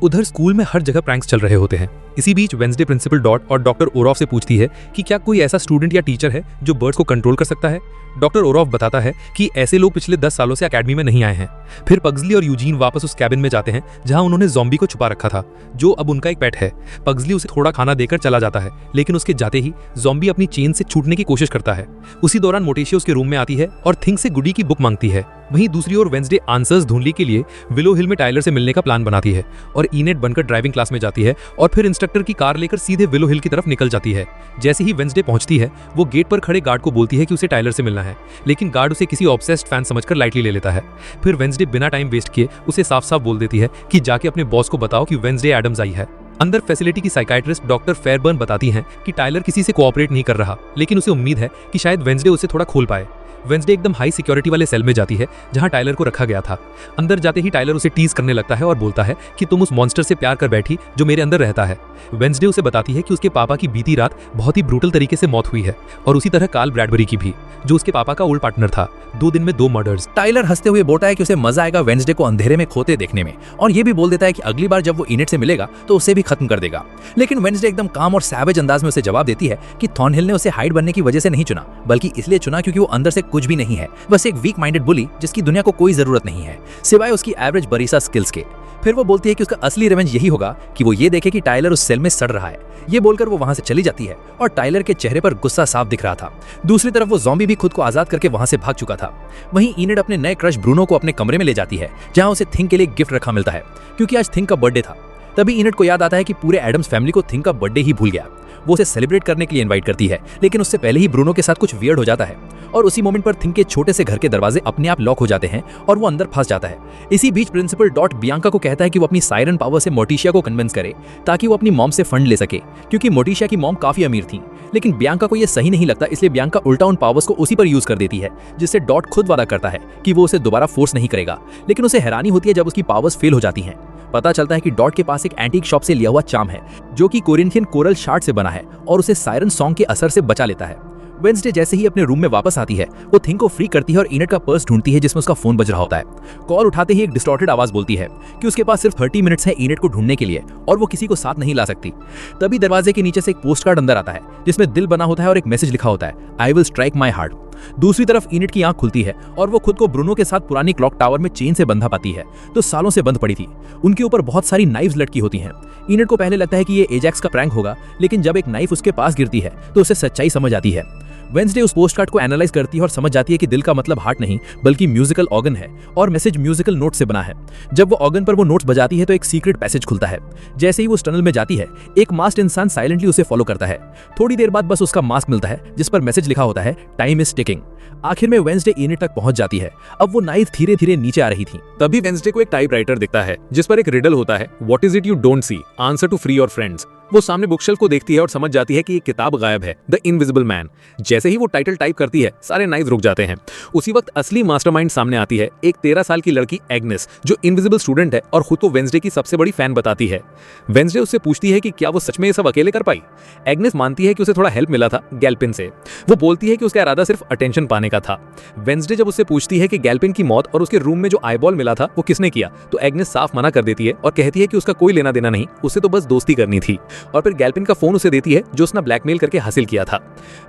उधर स्कूल में हर जगह प्रैंक्स चल रहे होते हैं। इसी बीच वेंसडे प्रिंसिपल डॉट और डॉक्टर ओरॉफ से पूछती है कि क्या कोई ऐसा स्टूडेंट या टीचर है जो बर्ड्स को कंट्रोल कर सकता है। डॉक्टर ओरॉफ बताता है कि ऐसे लोग पिछले 10 सालों से अकेडमी में नहीं आए हैं। फिर पग्सली और यूजीन वापस उस कैबिन में जाते हैं जहां उन्होंने ज़ॉम्बी को छुपा रखा था, जो अब उनका एक पेट है। पग्सली उसे थोड़ा खाना देकर चला जाता है, लेकिन उसके जाते ही ज़ॉम्बी अपनी चेन से छूटने की कोशिश करता है। उसी दौरान मोटिशिया उसके रूम में आती है और थिंग से गुडी की बुक मांगती है। वहीं दूसरी ओर वेंसडे आंसर्स ढूंढने के लिए विलो हिल में टाइलर से मिलने का प्लान बनाती है और इनेट बनकर ड्राइविंग क्लास में जाती है और फिर इंस्ट्रक्टर की कार लेकर सीधे विलो हिल की तरफ निकल जाती है। जैसे ही वेंसडे पहुंचती है वो गेट पर खड़े गार्ड को बोलती है कि उसे टाइलर से मिलना है, लेकिन गार्ड उसे किसी ऑब्सेस्ड फैन समझकर लाइटली ले लेता है। फिर वेंसडे बिना टाइम वेस्ट किए उसे साफ साफ बोल देती है कि जाके अपने बॉस को बताओ कि वेंसडे एडम्स आई है। अंदर फैसिलिटी की साइकाइट्रिस्ट डॉक्टर फेयरबर्न बताती हैं कि टाइलर किसी से कोऑपरेट नहीं कर रहा, लेकिन उसे उम्मीद है कि शायद वेंसडे उसे थोड़ा खोल पाए। वेंसडे एकदम हाई सिक्योरिटी वाले सेल में जाती है जहां टाइलर को रखा गया था। अंदर जाते ही टाइलर उसे टीज करने लगता है और बोलता है कि तुम उस मॉन्स्टर से प्यार कर बैठी जो मेरे अंदर रहता है। वेंसडे उसे बताती है कि उसके पापा की बीती रात बहुत ही ब्रूटल तरीके से मौत हुई है और उसी तरह कार्ल ब्रैडबरी की भी, जो उसके पापा का ओल्ड पार्टनर था। 2 दिन में 2 मर्डर्स। टाइलर हंसते हुए बोलता है कि उसे मजा आएगा वेंसडे को अंधेरे में खोते देखने में, और ये भी बोल देता है कि अगली बार जब वो इनेट से मिलेगा तो उसे भी खत्म कर देगा। लेकिन वेंसडे एकदम काम और सैवेज अंदाज में उसे जवाब देती है कि थॉर्नहिल ने उसे हाइड बनने की वजह से नहीं चुना, बल्कि इसलिए चुना क्योंकि वो अंदर से कुछ भी नहीं है, बस एक वीक माइंडेड बुली जिसकी दुनिया को कोई जरूरत नहीं है सिवाय उसकी एवरेज बरीसा स्किल्स के। फिर वो बोलती है कि उसका असली रिवेंज यही होगा कि वो ये देखे कि टाइलर उस सेल में सड़ रहा है। ये बोलकर वो वहां से चली जाती है और टाइलर के चेहरे पर गुस्सा साफ दिख रहा था। दूसरी तरफ वो ज़ॉम्बी भी खुद को आजाद करके वहां से भाग चुका था। वहीं इनेड अपने नए क्रश ब्रूनो को अपने कमरे में ले जाती है जहां उसे थिंग के लिए गिफ्ट रखा मिलता है क्योंकि आज थिंग का बर्थडे था। तभी इनेड को याद आता है कि पूरे एडम्स फैमिली को थिंग का बर्थडे ही भूल गया। वो उसे सेलिब्रेट करने के लिए इनवाइट करती है, लेकिन उससे पहले ही ब्रूनो के साथ कुछ वियर्ड हो जाता है और उसी मोमेंट पर थिंग के छोटे से घर के दरवाजे अपने आप लॉक हो जाते हैं और वो अंदर फंस जाता है। इसी बीच प्रिंसिपल डॉट बियांका को कहता है कि वो अपनी सायरन पावर से मोटिशिया को कन्विंस करे ताकि वो अपनी मॉम से फंड ले सके, क्योंकि मोटिशिया की मॉम काफी अमीर थी। लेकिन बियांका को यह सही नहीं लगता, इसलिए बियांका उल्टा उन पावर्स को उसी पर यूज कर देती है, जिससे डॉट खुद वादा करता है कि वो उसे दोबारा फोर्स नहीं करेगा। लेकिन उसे हैरानी होती है जब उसकी पावर्स फेल हो जाती हैं। पता चलता है कि डॉट के पास एक एंटीक शॉप से लिया हुआ चार्म है जो कि कोरिंथियन कोरल शार्ड से बना है और उसे सायरन सॉन्ग के असर से बचा लेता है। वेंसडे जैसे ही अपने रूम में वापस आती है, वो थिंग को फ्री करती है और इनेट का पर्स ढूंढती है जिसमें उसका फोन बज रहा होता है। कॉल उठाते ही एक डिस्टॉर्टेड आवाज बोलती है कि उसके पास सिर्फ 30 मिनट्स है इनेट को ढूंढने के लिए और वो किसी को साथ नहीं ला सकती। तभी दरवाजे के नीचे से एक पोस्ट कार्ड अंदर आता है जिसमें दिल बना होता है और एक मैसेज लिखा होता है, I will strike my heart. दूसरी तरफ इनेट की आंख खुलती है और वो खुद को ब्रूनो के साथ पुरानी क्लॉक टावर में चेन से बंधा पाती है तो सालों से बंद पड़ी थी। उनके ऊपर बहुत सारी नाइफ्स लटकी होती हैं। इनेट को पहले लगता है कि ये एजैक्स का प्रैंक होगा, लेकिन जब एक नाइफ उसके पास गिरती है तो उसे सच्चाई समझ आती है। वेंसडे उस पोस्ट कार्ड को एनालाइज करती है और समझ जाती है कि दिल का मतलब हार्ट नहीं बल्कि म्यूजिकल ऑर्गन है और मैसेज म्यूजिकल नोट से बना है। जब वो ऑर्गन पर वो नोट्स बजाती है तो एक सीक्रेट पैसेज खुलता है। जैसे ही वो उस टनल में जाती है, एक मास्क्ड इंसान साइलेंटली उसे फॉलो करता है। थोड़ी देर बाद बस उसका मास्क मिलता है जिस पर मैसेज लिखा होता है, टाइम इज टिकिंग। आखिर में वेंसडे इनेट तक पहुंच जाती है। अब वो नाइफ धीरे धीरे नीचे आ रही थी। तभी वेंसडे को एक टाइपराइटर दिखता है जिस पर एक रिडल होता है, what is it you don't see, answer to free your friends. वो सामने बुकशेल्फ को देखती है और समझ जाती है कि एक किताब गायब है, द इनविजिबल मैन। जैसे ही वो टाइटल टाइप करती है, सारे नाइफ रुक जाते हैं। उसी वक्त असली मास्टरमाइंड सामने आती है, एक 13 साल की लड़की एग्नेस, जो इनविजिबल स्टूडेंट है और खुद को वेंसडे की सबसे बड़ी फैन बताती है। वेंसडे उससे पूछती है कि क्या वो सच में ये सब अकेले कर पाई। एग्नेस मानती है कि उसे थोड़ा हेल्प मिला था गैल्पिन से। वो बोलती है कि उसका इरादा सिर्फ अटेंशन पाने का था। वेंसडे जब उससे पूछती है कि गैल्पिन की मौत और उसके रूम में जो आईबॉल मिला था वो किसने किया, तो एग्नेस साफ मना कर देती है और कहती है कि उसका कोई लेना देना नहीं, उसे तो बस दोस्ती करनी थी। और फिर गैल्पिन का फोन उसे देती है जो उसने ब्लैकमेल करके हासिल किया था।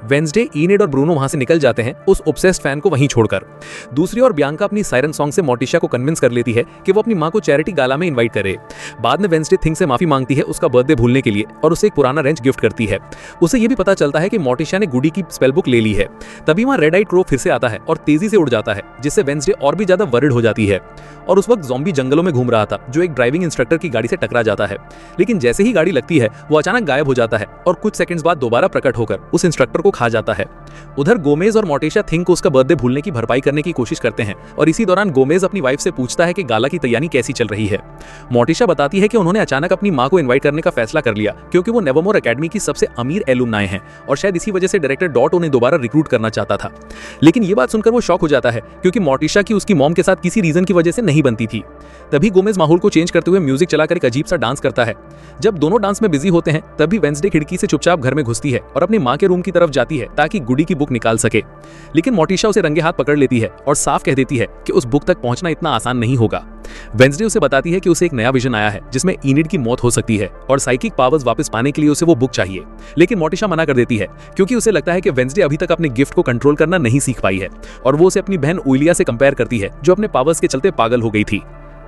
वेंसडे, इनेड और ब्रूनो वहां से निकल जाते हैं उस ऑब्सेस्ड फैन को वहीं छोड़कर। दूसरी ओर बियांका अपनी सायरन सॉन्ग से मोटिशिया को कन्विंस कर लेती है कि वो अपनी मां को चैरिटी गाला में इनवाइट करे। बाद में वेंसडे थिंग से माफी मांगती है उसका बर्थडे भूलने के लिए और उसे एक पुराना रेंच गिफ्ट करती है। उसे ये भी पता चलता है कि मोटिशिया ने गुडी की स्पेल बुक ले ली है। तभी वहां रेड आइड क्रो फिर से आता है और तेजी से उड़ जाता है, जिससे वेंसडे और भी ज्यादा वरिड हो जाती है। और उस वक्त ज़ॉम्बी जंगलों में घूम रहा था जो एक ड्राइविंग इंस्ट्रक्टर की गाड़ी से टकरा जाता है। लेकिन जैसे ही गाड़ी लगती है वो अचानक गायब हो जाता है और कुछ सेकंड्स बाद दोबारा प्रकट होकर उस इंस्ट्रक्टर को खा जाता है। उधर गोमेज और मोटिशिया थिंग को उसका बर्थडे भूलने की भरपाई करने की कोशिश करते हैं और इसी दौरान गोमेज अपनी वाइफ से पूछता है कि गाला की तैयारी कैसी चल रही है। मोटिशिया बताती है कि उन्होंने अचानक अपनी मां को इनवाइट करने का फैसला कर लिया क्योंकि वो नेवरमोर एकेडमी की सबसे अमीर एलुमनाई हैं और शायद इसी वजह से डायरेक्टर डॉट उन्हें दोबारा रिक्रूट करना चाहता था। लेकिन ये बात सुनकर वो शॉक हो जाता है क्योंकि मोटिशिया की उसकी मॉम के साथ किसी रीजन की वजह से नहीं बनती थी। तभी गोमेज माहौल को चेंज करते हुए म्यूजिक चलाकर एक अजीब सा डांस करता है। जब दोनों डांस में बिजी होते हैं तभी वेंसडे खिड़की से चुपचाप घर में घुसती है और अपनी मां के रूम की तरफ जाती है ताकि गुडी की बुक निकाल सके। लेकिन मोटिशिया उसे रंगे हाथ पकड़ लेती है और साफ कह देती है कि उस बुक तक पहुंचना इतना आसान नहीं होगा। वेंसडे उसे बताती है कि उसे एक नया विजन आया है जिसमें इनिड की मौत हो सकती है और साइकिक पावर्स वापस पाने के लिए उसे वो बुक चाहिए। लेकिन मोटिशिया मना कर देती है क्योंकि उसे लगता है कि वेंसडे अभी तक अपने गिफ्ट को कंट्रोल करना नहीं सीख पाई है और वो उसे अपनी बहन ओइलिया से कंपेयर करती है जो अपने पावर्स के चलते पागल हो गई थी।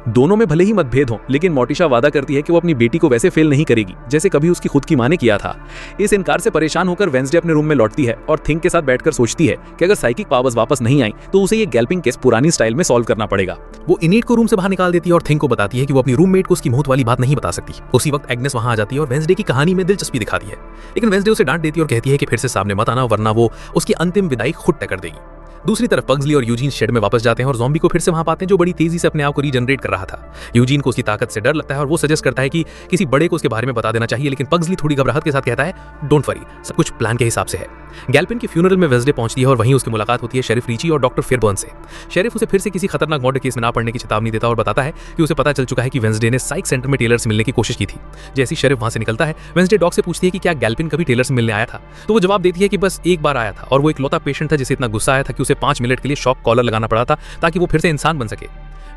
दोनों में भले ही मतभेद हो, लेकिन मोटिशिया वादा करती है कि वो अपनी बेटी को वैसे फेल नहीं करेगी जैसे कभी उसकी खुद की मां ने किया था। इस इनकार से परेशान होकर वेंसडे अपने रूम में लौटती है और थिंग के साथ बैठकर सोचती है कि अगर साइकिक पावर्स वापस नहीं आई तो उसे ये गैल्पिंग केस पुरानी स्टाइल में सॉल्व करना पड़ेगा। वो इनेट को रूम से बाहर निकाल देती है और थिंग को बताती है कि वो अपनी रूममेट को उसकी मौत वाली बात नहीं बता सकती। उसी वक्त एग्नेस वहां आ जाती है और वेंसडे की कहानी में दिलचस्पी दिखाती है, लेकिन वेंसडे उसे डांट देती है और कहती है कि फिर से सामने मत आना वरना वो उसकी अंतिम विदाई खुद टकर देगी। दूसरी तरफ पग्सली और यूजीन शेड में वापस जाते हैं और ज़ॉम्बी को फिर से वहां पाते हैं जो बड़ी तेजी से अपने आप को रीजनरेट कर रहा था। यूजीन को उसकी ताकत से डर लगता है और वो सजेस्ट करता है कि किसी बड़े को उसके बारे में बता देना चाहिए, लेकिन पग्सली थोड़ी घबराहट के साथ कहता है डोंट वरी, सब कुछ प्लान के हिसाब से है। गैल्पिन के फ्यूनरल में वेंसडे पहुंचती है और वहीं उसकी मुलाकात होती है शेरिफ रिची और डॉक्टर फेयरबर्न से। शेरिफ उसे फिर से किसी खतरनाक मर्डर केस में ना पड़ने की चेतावनी देता है और बताता है कि उसे पता चल चुका है कि वेंसडे ने साइक सेंटर में टेलर से मिलने की कोशिश की थी। जैसे ही शेरिफ वहां से निकलता है, वेंसडे डॉक से पूछती है कि क्या गैल्पिन कभी टेलर से मिलने आया था, तो वो जवाब देती है कि बस एक बार आया था और वो एक लौता पेशेंट था जिसे इतना गुस्सा आया था कि उसे 5 मिनट के लिए शॉक कॉलर लगाना पड़ा था ताकि वो फिर से इंसान बन सके।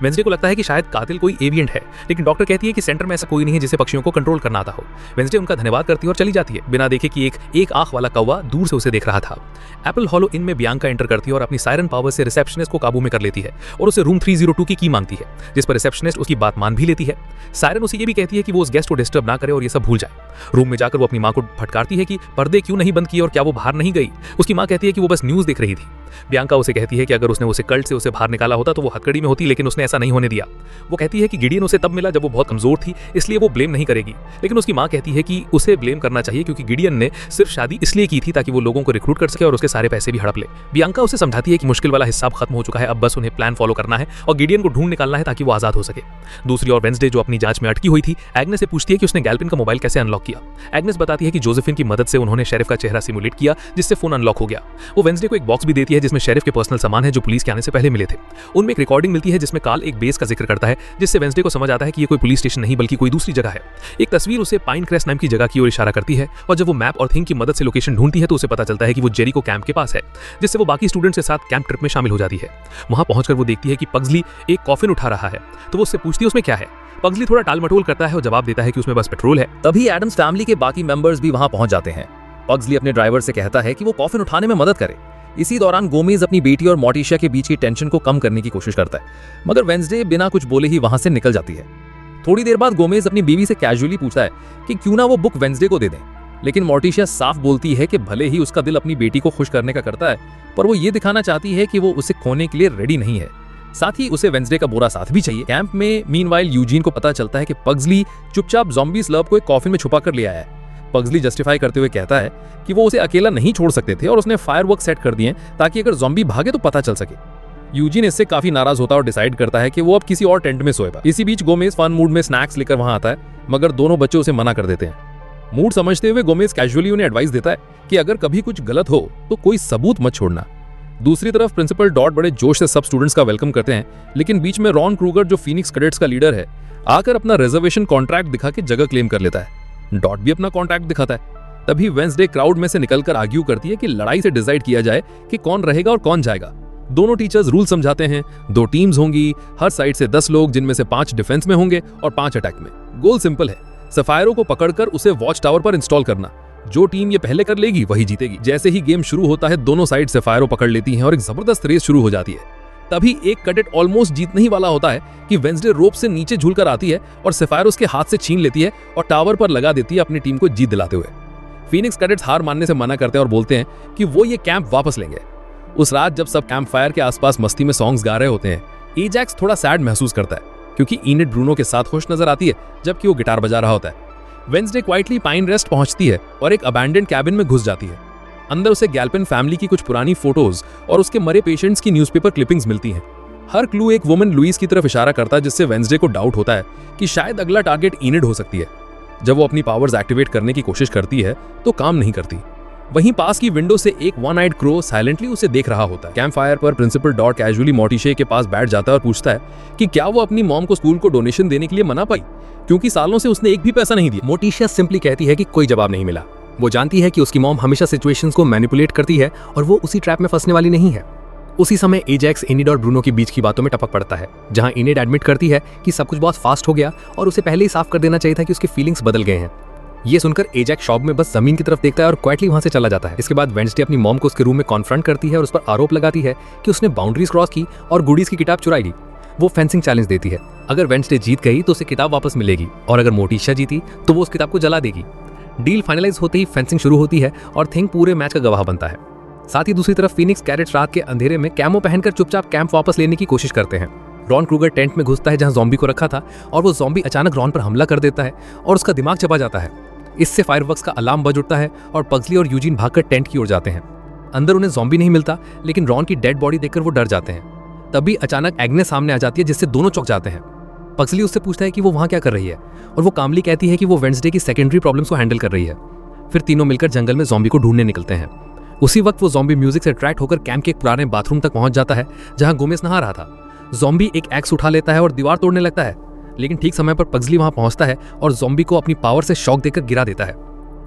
वेंसडे को लगता है कि शायद कातिल कोई एविएंट है, लेकिन डॉक्टर कहती है कि सेंटर में ऐसा कोई नहीं है जिसे पक्षियों को कंट्रोल करना आता हो। वेंसडे उनका धन्यवाद करती है और चली जाती है, बिना देखे कि एक आंख वाला कौवा दूर से उसे देख रहा था। एप्पल हॉलो इन में बियांका एंटर करती है और अपनी सायरन पावर से रिसेप्शनिस्ट को काबू में कर लेती है और उसे रूम 302 की की मांगती है, जिस पर रिसेप्शनिस्ट उसकी बात मान भी लेती है। सायरन उसे ये भी कहती है कि वो उस गेस्ट को डिस्टर्ब ना करे और ये सब भूल जाए। रूम में जाकर वो अपनी माँ को फटकारती है कि पर्दे क्यों नहीं बंद किए और क्या वो बाहर नहीं गई। उसकी माँ कहती है कि वो बस न्यूज़ देख रही थी। बियांका उसे कहती है कि अगर उसने उसे कल्ट से उसे बाहर निकाला होता तो वो हथकड़ी में होती, लेकिन उसने ऐसा नहीं होने दिया। वो कहती है कि गिडियन उसे तब मिला जब वो बहुत कमजोर थी, इसलिए वो ब्लेम नहीं करेगी, लेकिन उसकी माँ कहती है कि उसे ब्लेम करना चाहिए क्योंकि गिडियन ने सिर्फ शादी इसलिए की थी ताकि वो लोगों को रिक्रूट कर सके और उसके सारे पैसे भी हड़प ले। बियांका उसे समझाती है कि मुश्किल वाला हिसाब खत्म हो चुका है, अब बस उन्हें प्लान फॉलो करना है और गिडियन को ढूंढ निकालना है ताकि वो आजाद हो सके। दूसरी ओर वेंसडे जो अपनी जांच में अटकी हुई थी, एग्नेस से पूछती है कि उसने गैल्पिन का मोबाइल कैसे अनलॉक किया। एग्नेस बताती है कि जोसेफिन की मदद से उन्होंने शेरिफ का चेहरा सिमुलेट किया, जिससे फोन अनलॉक हो गया। वो वेंसडे को एक बॉक्स भी देती है जिसमें शेरिफ के पर्सनल सामान है जो पुलिस के आने से पहले मिले थे। उनमें एक रिकॉर्डिंग मिलती है जिसमें कार्ल एक बेस का जिक्र करता है, जिससे वेंसडे को समझ आता है कि ये कोई पुलिस स्टेशन नहीं बल्कि कोई दूसरी जगह है। एक तस्वीर उसे पाइन क्रेस्ट नाम की जगह की ओर इशारा करती है और जब वो मैप और थिंग की मदद से लोकेशन ढूंढती है तो उसे पता चलता है कि वो जेरिको कैंप के पास है, जिससे वो बाकी स्टूडेंट्स के साथ कैंप ट्रिप में शामिल हो जाती है। वहां पहुंचकर वो देखती है कि पग्सली एक कॉफिन उठा रहा है, तो वो उससे पूछती है उसमें क्या है। पग्सली थोड़ा टालमटोल करता है और जवाब देता है कि उसमें बस पेट्रोल है। तभी एडम्स फैमिली के बाकी मेंबर्स भी वहां पहुंच जाते हैं। पग्सली अपने ड्राइवर से कहता है कि वो कॉफिन उठाने में मदद करे। इसी दौरान गोमेज अपनी बेटी और मोटिशिया के बीच की टेंशन को कम करने की कोशिश करता है, मगर वेंसडे बिना कुछ बोले ही वहां से निकल जाती है। थोड़ी देर बाद गोमेज अपनी बीवी से कैजुअली पूछता है कि क्यों ना वो बुक वेंसडे को दे दें, लेकिन मोटिशिया साफ बोलती है कि भले ही उसका दिल अपनी बेटी को खुश करने का करता है, पर वो ये दिखाना चाहती है कि वो उसे खोने के लिए रेडी नहीं है। साथ ही उसे वेंसडे का बुरा साथ भी चाहिए। कैंप में मीनवाइल यूजीन को पता चलता है कि पग्सली चुपचाप ज़ॉम्बी स्लर्प को एक कॉफिन में छुपा कर ले आया है। पग्सली जस्टिफाई करते हुए कहता है कि वो उसे अकेला नहीं छोड़ सकते थे और उसने फायरवर्क सेट कर दिए ताकि अगर ज़ॉम्बी भागे तो पता चल सके। यूजीन इससे काफी नाराज होता है और डिसाइड करता है कि वो अब किसी और टेंट में सोएगा। इसी बीच गोमेज फन मूड में स्नैक्स लेकर वहां आता है, मगर दोनों बच्चे उसे मना कर देते हैं। मूड समझते हुए गोमेज कैजुअली उन्हें एडवाइस देता है कि अगर कभी कुछ गलत हो तो कोई सबूत मत छोड़ना। दूसरी तरफ प्रिंसिपल डॉट बड़े जोश से सब स्टूडेंट्स का वेलकम करते हैं, लेकिन बीच में रॉन क्रूगर जो फीनिक्स कैडेट्स का लीडर है आकर अपना रिजर्वेशन कॉन्ट्रैक्ट दिखा के जगह क्लेम कर लेता है। डॉट भी अपना कॉन्ट्रैक्ट दिखाता है। तभी वेंसडे क्राउड में से निकलकर आर्ग्यू करती है कि लड़ाई से डिसाइड किया जाए कि कौन रहेगा और कौन जाएगा। दोनों टीचर्स रूल समझाते हैं, 2 टीम्स होंगी, हर साइड से 10 लोग, जिनमें से 5 डिफेंस में होंगे और 5 अटैक में। गोल सिंपल है, सफायरों को पकड़कर उसे वॉच टावर पर इंस्टॉल करना। जो टीम ये पहले कर लेगी वही जीतेगी। जैसे ही गेम शुरू होता है दोनों साइड सफायरों पकड़ लेती हैं और एक जबरदस्त रेस शुरू हो जाती है। तभी एक कैडेट ऑलमोस्ट जीतने ही वाला होता है कि वेंसडे रोप से नीचे झूलकर आती है और सफायर उसके हाथ से छीन लेती है और टावर पर लगा देती है अपनी टीम को जीत दिलाते हुए। फीनिक्स कैडेट्स हार मानने से मना करते हैं और बोलते हैं कि वो ये कैंप वापस लेंगे। उस रात जब सब कैंप फायर के आसपास मस्ती में सॉन्ग्स गा रहे होते हैं, एजैक्स थोड़ा सैड महसूस करता है क्योंकि इनिड ब्रूनो के साथ खुश नजर आती है जबकि वो गिटार बजा रहा होता है। वेंसडे क्वाइटली पाइन रेस्ट पहुंचती है और एक अबैंडन्ड कैबिन में घुस जाती है। अंदर उसे गैल्पिन फैमिली की कुछ पुरानी फोटोज और उसके मरे पेशेंट्स की न्यूज़पेपर क्लिपिंग्स मिलती हैं। हर क्लू एक वुमन लुइस की तरफ इशारा करता है, जिससे वेंसडे को डाउट होता है कि शायद अगला टारगेट इनिड हो सकती है। जब वो अपनी पावर्स एक्टिवेट करने की कोशिश करती है तो काम नहीं करती। वहीं पास की विंडो से एक वन आइड क्रो साइलेंटली उसे देख रहा होता है। कैंप फायर पर प्रिंसिपल डॉट कैजुअली मोटिशे के पास बैठ जाता है और पूछता है कि क्या वो अपनी मॉम को स्कूल को डोनेशन देने के लिए मना पाई, क्योंकि सालों से उसने एक भी पैसा नहीं दिया। मोटिशिया सिंपली कहती है कि कोई जवाब नहीं मिला। वो जानती है कि उसकी मॉम हमेशा सिचुएशंस को मैनिपुलेट करती है और वो उसी ट्रैप में फंसने वाली नहीं है। उसी समय एजैक्स इनिड और ब्रूनो के बीच की बातों में टपक पड़ता है, जहां इनिड एडमिट करती है कि सब कुछ बहुत फास्ट हो गया और उसे पहले ही साफ कर देना चाहिए था कि उसके फीलिंग्स बदल गए हैं। ये सुनकर एजैक्स शॉक में बस जमीन की तरफ देखता है और क्वाइटली वहां से चला जाता है। इसके बाद वेंसडे अपनी मॉम को उसके रूम में कॉन्फ्रंट करती है और उस पर आरोप लगाती है कि उसने बाउंड्रीज क्रॉस की और गुडीज की किताब चुराई ली। वो फेंसिंग चैलेंज देती है, अगर वेंसडे जीत गई तो उसे किताब वापस मिलेगी और अगर मोटिशिया जीती तो वो उस किताब को जला देगी। डील फाइनलाइज होते ही फेंसिंग शुरू होती है और थिंग पूरे मैच का गवाह बनता है। साथ ही दूसरी तरफ फीनिक्स कैडेट्स रात के अंधेरे में कैमो पहनकर चुपचाप कैंप वापस लेने की कोशिश करते हैं। रॉन क्रूगर टेंट में घुसता है जहां ज़ॉम्बी को रखा था और वो ज़ॉम्बी अचानक रॉन पर हमला कर देता है और उसका दिमाग चबा जाता है। इससे फायरवर्क्स का अलार्म बज उठता है और पग्सली और यूजीन भागकर टेंट की ओर जाते हैं। अंदर उन्हें ज़ॉम्बी नहीं मिलता, लेकिन रॉन की डेड बॉडी देखकर वो डर जाते हैं। तभी अचानक एग्नेस सामने आ जाती है, जिससे दोनों चौंक जाते हैं। पग्सली उससे पूछता है कि वो वहाँ क्या कर रही है, और वो कामली कहती है कि वो वेडनेसडे की सेकेंडरी प्रॉब्लम्स को हैंडल कर रही है। फिर तीनों मिलकर जंगल में ज़ॉम्बी को ढूंढने निकलते हैं। उसी वक्त वो ज़ॉम्बी म्यूजिक से अट्रैक्ट होकर कैंप के एक पुराने बाथरूम तक पहुंच जाता है, जहां गोमेस नहा रहा था। ज़ॉम्बी एक एक्स उठा लेता है और दीवार तोड़ने लगता है, लेकिन ठीक समय पर पग्सली वहां पहुंचता है और ज़ॉम्बी को अपनी पावर से शॉक देकर गिरा देता है।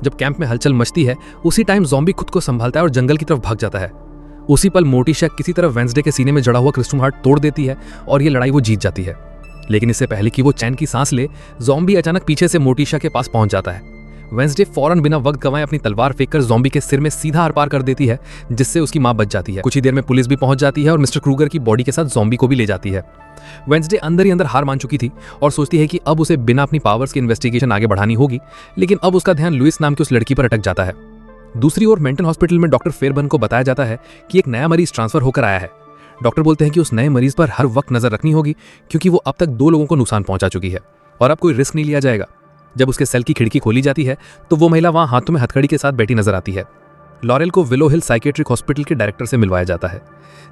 जब कैंप में हलचल मचती है, उसी टाइम ज़ॉम्बी खुद को संभालता है और जंगल की तरफ भाग जाता है। उसी पल मोर्टिशा किसी तरह वेडनेसडे के सीने में जड़ा हुआ क्रिस्टम हार्ट तोड़ देती है और ये लड़ाई वो जीत जाती है। लेकिन इससे पहले कि वो चैन की सांस ले, ज़ॉम्बी अचानक पीछे से मोर्टिशा के पास पहुंच जाता है। वेडनेसडे फौरन बिना वक्त गंवाए अपनी तलवार फेंककर ज़ॉम्बी के सिर में सीधा आर पार कर देती है, जिससे उसकी मां बच जाती है। कुछ ही देर में पुलिस भी पहुंच जाती है और मिस्टर क्रूगर की बॉडी के साथ ज़ॉम्बी को भी ले जाती है। वेडनेसडे अंदर ही अंदर हार मान चुकी थी और सोचती है कि अब उसे बिना अपनी पावर्स की इन्वेस्टिगेशन आगे बढ़ानी होगी, लेकिन अब उसका ध्यान लुइस नाम की उस लड़की पर अटक जाता है। दूसरी ओर मेंटल हॉस्पिटल में डॉक्टर फेयरबर्न को बताया जाता है कि एक नया मरीज ट्रांसफर होकर आया है। डॉक्टर बोलते हैं कि उस नए मरीज पर हर वक्त नजर रखनी होगी, क्योंकि वो अब तक 2 लोगों को नुकसान पहुंचा चुकी है और अब कोई रिस्क नहीं लिया जाएगा। जब उसके सेल की खिड़की खोली जाती है तो वो महिला वहां हाथों में हथकड़ी के साथ बैठी नजर आती है। लॉरेल को विलो हिल साइकेट्रिक हॉस्पिटल के डायरेक्टर से मिलवाया जाता है।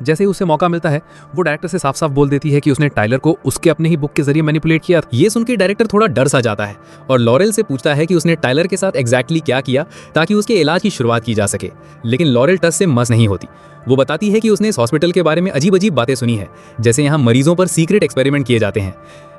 जैसे ही उसे मौका मिलता है, वो डायरेक्टर से साफ साफ बोल देती है कि उसने टाइलर को उसके अपने ही बुक के जरिए मैनिपुलेट किया। ये सुन के डायरेक्टर थोड़ा डर सा जाता है और लॉरेल से पूछता है कि उसने टाइलर के साथ एग्जैक्टली क्या किया ताकि उसके इलाज की शुरुआत की जा सके। लेकिन लॉरेल टस से मस नहीं होती। वो बताती है कि उसने इस हॉस्पिटल के बारे में अजीब अजीब बातें सुनी है, जैसे यहाँ मरीजों पर सीक्रेट एक्सपेरिमेंट किए जाते हैं।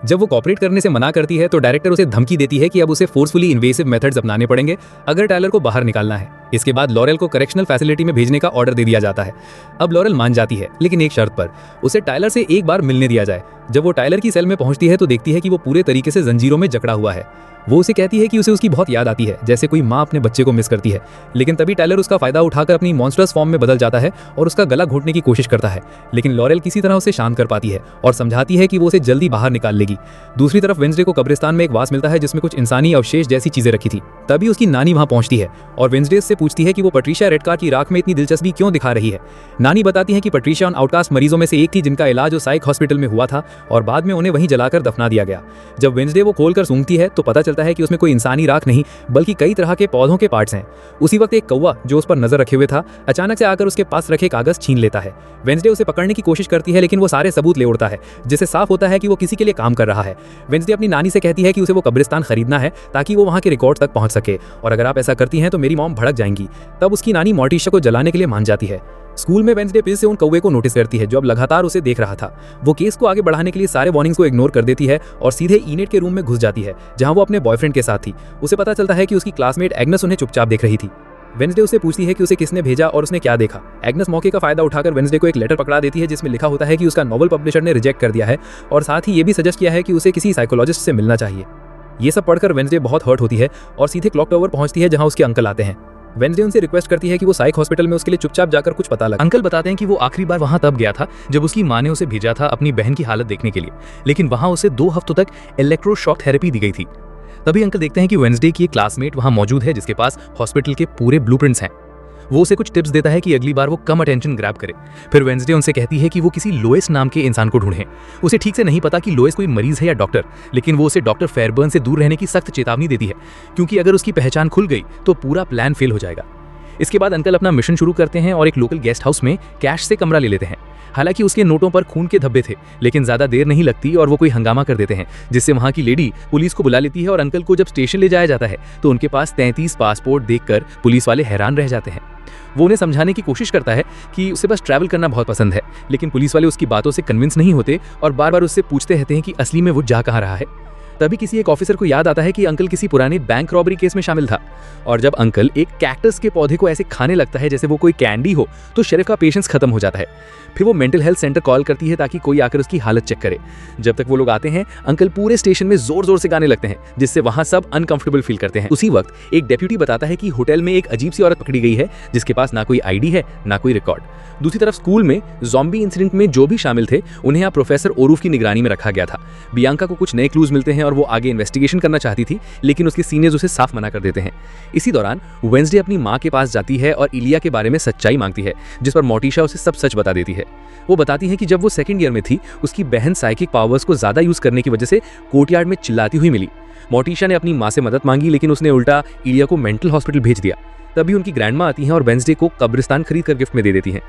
जब वो कॉपरेट करने से मना करती है तो डायरेक्टर उसे धमकी देती है कि अब उसे फोर्सफुली इन्वेसिव मेथड्स अपनाने पड़ेंगे अगर टाइलर को बाहर निकालना है। इसके बाद लॉरेल को करेक्शनल फैसिलिटी में भेजने का ऑर्डर दे दिया जाता है। अब लॉरेल मान जाती है, लेकिन एक शर्त पर, उसे टाइलर से एक बार मिलने दिया जाए। जब वो टाइलर की सेल में पहुंचती है तो देखती है कि वो पूरे तरीके से जंजीरों में जकड़ा हुआ है। वो उसे कहती है कि उसे उसकी बहुत याद आती है, जैसे कोई माँ अपने बच्चे को मिस करती है। लेकिन तभी टाइलर उसका फायदा उठाकर अपनी मॉन्स्टरस फॉर्म में बदल जाता है और उसका गला घोंटने की कोशिश करता है। लेकिन लॉरेल किसी तरह उसे शांत कर पाती है और समझाती है कि वो उसे जल्दी बाहर निकाल लेगी। दूसरी तरफ वेडनेसडे को कब्रिस्तान में एक वास मिलता है जिसमें कुछ इंसानी अवशेष जैसी चीजें रखी थी। तभी उसकी नानी वहां पहुंचती है और वेडनेसडे से पूछती है कि वो पैट्रिशिया रेडकार की राख में इतनी दिलचस्पी क्यों दिखा रही है। नानी बताती है कि पैट्रिशिया उन आउटकास्ट मरीजों में से एक थी जिनका इलाज उस साइक हॉस्पिटल में हुआ था और बाद में उन्हें वहीं जलाकर दफना दिया गया। जब वेडनेसडे वो खोलकर सूंघती है तो पता चलता है कि उसमें कोई इंसानी राख नहीं बल्कि कई तरह के पौधों के पार्ट्स हैं। उसी वक्त एक कौवा जो उस पर नजर रखे हुए था अचानक से आकर उसके पास रखे कागज छीन लेता है। वेडनेसडे उसे पकड़ने की कोशिश करती है, लेकिन वो सारे सबूत ले उड़ता है, जिससे साफ होता है कि वो किसी के लिए काम कर रहा है। वेडनेसडे अपनी नानी से कहती है कि उसे वो कब्रिस्तान खरीदना है ताकि वो वहां के रिकॉर्ड तक पहुंच सके, और अगर आप ऐसा करती हैं तो मेरी मॉम भड़क जाएंगी। तब उसकी नानी मोर्टिशा को जलाने के लिए मान जाती है। स्कूल में वेडनेसडे फिर से उन कौवे को नोटिस करती है जो अब लगातार उसे देख रहा था। वो केस को आगे बढ़ाने के लिए सारे वार्निंग्स को इग्नोर कर देती है और सीधे इनेट के रूम में घुस जाती है, जहां वो अपने बॉयफ्रेंड के साथ थी। उसे पता चलता है कि उसकी क्लासमेट एग्नेस उन्हें चुपचाप देख रही थी। वेडनेसडे उससे पूछती है कि उसे किसने भेजा और उसने क्या देखा। एग्नेस मौके का फायदा उठाकर वेडनेसडे को एक लेटर पकड़ा देती है जिसमें लिखा होता है कि उसका नॉवल पब्लिशर ने रिजेक्ट कर दिया है और साथ ही ये भी सजेस्ट किया है कि उसे किसी साइकोलॉजिस्ट से मिलना चाहिए। ये सब पढ़कर वेडनेसडे बहुत हर्ट होती है और सीधे क्लॉक टावर पहुंचती है जहां उसके अंकल आते हैं। वेडनेसडे उनसे रिक्वेस्ट करती है कि वो साइक हॉस्पिटल में उसके लिए चुपचाप जाकर कुछ पता लगा। अंकल बताते हैं कि वो आखिरी बार वहां तब गया था जब उसकी माँ ने उसे भेजा था अपनी बहन की हालत देखने के लिए, लेकिन वहां उसे 2 हफ्तों तक इलेक्ट्रोशॉक थेरेपी दी गई थी। तभी अंकल देखते हैं कि वेडनेसडे की एक क्लासमेट वहां मौजूद है जिसके पास हॉस्पिटल के पूरे ब्लूप्रिंट्स हैं। वो उसे कुछ टिप्स देता है कि अगली बार वो कम अटेंशन ग्रैब करे। फिर वेडनेसडे उनसे कहती है कि वो किसी लोएस नाम के इंसान को ढूंढें। उसे ठीक से नहीं पता कि लोएस कोई मरीज है या डॉक्टर, लेकिन वो उसे डॉक्टर फेयरबर्न से दूर रहने की सख्त चेतावनी देती है, क्योंकि अगर उसकी पहचान खुल गई तो पूरा प्लान फेल हो जाएगा। इसके बाद अंकल अपना मिशन शुरू करते हैं और एक लोकल गेस्ट हाउस में कैश से कमरा ले लेते हैं। हालांकि उसके नोटों पर खून के धब्बे थे, लेकिन ज्यादा देर नहीं लगती और वो कोई हंगामा कर देते हैं, जिससे वहां की लेडी पुलिस को बुला लेती है। और अंकल को जब स्टेशन ले जाया जाता है तो उनके पास 33 पासपोर्ट देखकर पुलिस वाले हैरान रह जाते हैं। वो उन्हें समझाने की कोशिश करता है कि उसे बस ट्रैवल करना बहुत पसंद है, लेकिन पुलिस वाले उसकी बातों से कन्विंस नहीं होते और बार बार उससे पूछते रहते हैं कि असली में वो जा कहाँ रहा है। तभी किसी एक ऑफिसर को याद आता है कि अंकल किसी पुराने बैंक रॉबरी केस में शामिल था, और जब अंकल एक कैक्टस के पौधे को ऐसे खाने लगता है जैसे वो कोई कैंडी हो तो शेरिफ का पेशेंस खत्म हो जाता है। फिर वो मेंटल हेल्थ सेंटर कॉल करती है ताकि कोई आकर उसकी हालत चेक करे। जब तक वो लोग आते हैं अंकल पूरे स्टेशन में जोर जोर से गाने लगते हैं, जिससे वहां सब अनकंफर्टेबल फील करते हैं। उसी वक्त एक डेप्यूटी बताता है कि होटल में एक अजीब सी औरत पकड़ी गई है जिसके पास ना कोई आईडी है ना कोई रिकॉर्ड। दूसरी तरफ स्कूल में ज़ॉम्बी इंसिडेंट में जो भी शामिल थे उन्हें यहाँ प्रोफेसर ओरूफ की निगरानी में रखा गया था। बियांका को कुछ नए क्लूज मिलते हैं और और वो आगे इन्वेस्टिगेशन करना चाहती थी, लेकिन उसके सीनियर्स उसे साफ मना कर देते हैं। इसी दौरान वेंसडे अपनी माँ के पास जाती है और इलिया के बारे में सच्चाई मांगती है, जिस पर मोर्टिशा उसे सब सच बता देती है। वो बताती है कि जब वो सेकंड ईयर में थी, उसकी बहन साइकिक पावर्स को ज्यादा यूज करने की वजह से कोर्टयार्ड में चिल्लाती हुई मिली। मोर्टिशा ने अपनी माँ से मदद मांगी, लेकिन उसने उल्टा इलिया को मेंटल हॉस्पिटल भेज दिया। तभी उनकी ग्रैंडमा आती हैं और वेंसडे को कब्रिस्तान खरीद कर गिफ्ट में दे देती हैं।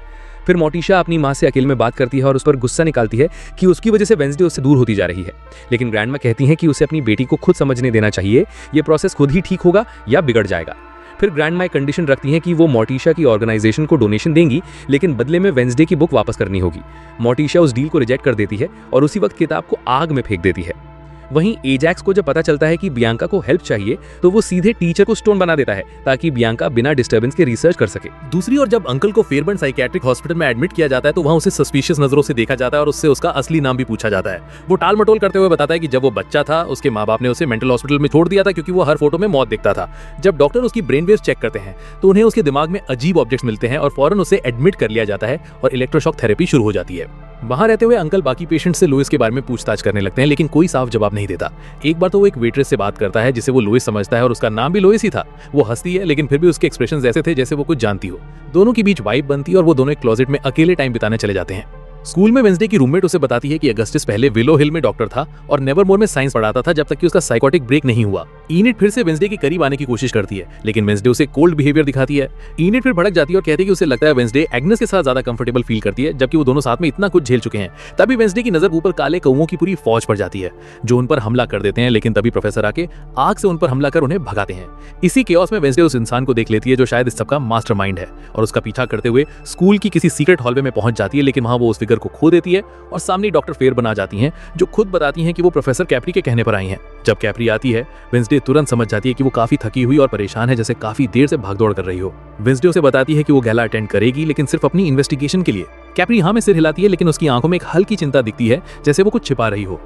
फिर मोर्टिशा अपनी माँ से अकेले में बात करती है और उस पर गुस्सा निकालती है कि उसकी वजह से वेंसडे उससे दूर होती जा रही है। लेकिन ग्रैंडमा कहती हैं कि उसे अपनी बेटी को खुद समझने देना चाहिए, ये प्रोसेस खुद ही ठीक होगा या बिगड़ जाएगा। फिर ग्रैंडमा एक कंडीशन रखती हैं कि वो मोर्टिशा की ऑर्गेनाइजेशन को डोनेशन देंगी, लेकिन बदले में वेंसडे की बुक वापस करनी होगी। मोर्टिशा उस डील को रिजेक्ट कर देती है और उसी वक्त किताब को आग में फेंक देती है। वहीं एजैक्स को जब पता चलता है कि बियांका को हेल्प चाहिए, तो वो सीधे टीचर को स्टोन बना देता है ताकि बियांका बिना डिस्टर्बेंस के रिसर्च कर सके। दूसरी ओर जब अंकल को फेयरबर्न साइकियाट्रिक हॉस्पिटल में एडमिट किया जाता है तो वहां उसे सस्पिशियस नजरों से देखा जाता है और उससे उसका असली नाम भी पूछा जाता है। वो टाल मटोल करते हुए बताता है कि जब वो बच्चा था उसके माँ बाप ने उसे मेंटल हॉस्पिटल में छोड़ दिया था क्योंकि वो हर फोटो में मौत दिखता था। जब डॉक्टर उसकी ब्रेन वेव्स चेक करते हैं तो उन्हें उसके दिमाग में अजीब ऑब्जेक्ट्स मिलते हैं और फौरन उसे एडमिट कर लिया जाता है और इलेक्ट्रोशॉक थेरेपी शुरू हो जाती है। वहां रहते हुए अंकल बाकी पेशेंट से लुइस के बारे में पूछताछ करने लगते हैं, लेकिन कोई साफ जवाब नहीं देता। एक बार तो वो एक वेट्रेस से बात करता है जिसे वो लुइस समझता है और उसका नाम भी लुइस ही था। वो हंसती है, लेकिन फिर भी उसके एक्सप्रेशंस ऐसे थे जैसे वो कुछ जानती हो। दोनों के बीच वाइब बनती है और वो दोनों एक क्लोजेट में अकेले टाइम बिताने चले जाते हैं। स्कूल में वेंसडे की रूममेट उसे बताती है कि अगस्टस पहले विलो हिल में डॉक्टर था और नेवरमोर में साइंस पढ़ाता था जब तक कि उसका साइकोटिक ब्रेक नहीं हुआ। इनिट फिर से वेंसडे के करीब आने की कोशिश करती है, लेकिन वेंसडे उसे कोल्ड बिहेवियर दिखाती है। इनिट फिर भड़क जाती है और कहती है कि उसे लगता है वेंसडे एग्नेस के साथ ज्यादा कंफर्टेबल फील करती है, जबकि वो दोनों साथ में इतना कुछ झेल चुके हैं। तभी वेंसडे की नजर ऊपर काले कौओं की पूरी फौज पड़ जाती है जो उन पर हमला कर देते हैं, लेकिन तभी प्रोफेसर आके आग से उन पर हमला कर उन्हें भगाते हैं। इसी केओस में वेंसडे उस इंसान को देख लेती है जो शायद इस सबका मास्टरमाइंड है और उसका पीछा करते हुए स्कूल की किसी सीक्रेट हॉलवे में पहुंच जाती है, लेकिन वहां वो उस फिगर को खो देती है और सामने डॉक्टर फेयरबर्न आ जाती हैं जो खुद बताती हैं कि वो प्रोफेसर कैप्री के कहने पर आई हैं। जब कैप्री आती है, वेंसडे तुरंत समझ जाती है कि वो काफी थकी हुई और परेशान है, जैसे काफी देर से भागदौड़ कर रही हो। वेंसडे उसे बताती है कि वो गैला अटेंड करेगी, लेकिन सिर्फ अपनी इन्वेस्टिगेशन के लिए। कैप्री हाँ में सिर हिलाती है, लेकिन उसकी आंखों में एक हल्की चिंता दिखती है, जैसे वो कुछ छिपा रही हो।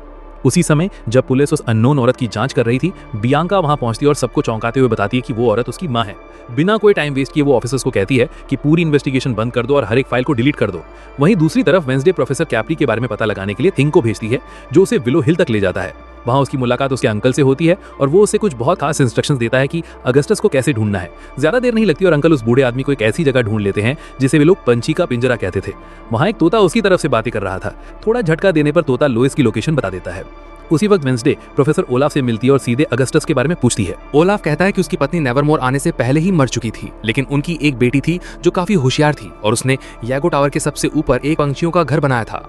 उसी समय जब पुलिस उस अननोन औरत की जांच कर रही थी, बियांका वहां पहुंचती है और सबको चौंकाते हुए बताती है कि वो औरत उसकी मां है। बिना कोई टाइम वेस्ट किए वो ऑफिसर्स को कहती है कि पूरी इन्वेस्टिगेशन बंद कर दो और हर एक फाइल को डिलीट कर दो। वहीं दूसरी तरफ वेंसडे प्रोफेसर कैप्री के बारे में पता लगाने के लिए थिंग को भेजती है, जो उसे विलो हिल तक ले जाता है। वहां उसकी मुलाकात उसके अंकल से होती है और वो उसे कुछ बहुत खास इंस्ट्रक्शंस देता है कि अगस्टस को कैसे ढूंढना है। ज्यादा देर नहीं लगती और अंकल उस बूढ़े आदमी को एक ऐसी जगह ढूंढ लेते हैं जिसे वे लोग पंछी का पिंजरा कहते थे। वहां एक तोता उसकी तरफ से बातें कर रहा था। थोड़ा झटका देने पर तोता लुइस की लोकेशन बता देता है। उसी वक्त वेंसडे प्रोफेसर ओलाफ से मिलती है और सीधे अगस्टस के बारे में पूछती है। ओलाफ कहता है कि उसकी पत्नी नेवरमोर आने से पहले ही मर चुकी थी, लेकिन उनकी एक बेटी थी जो काफी होशियार थी और उसने यागो टावर के सबसे ऊपर एक पंछियों का घर बनाया था।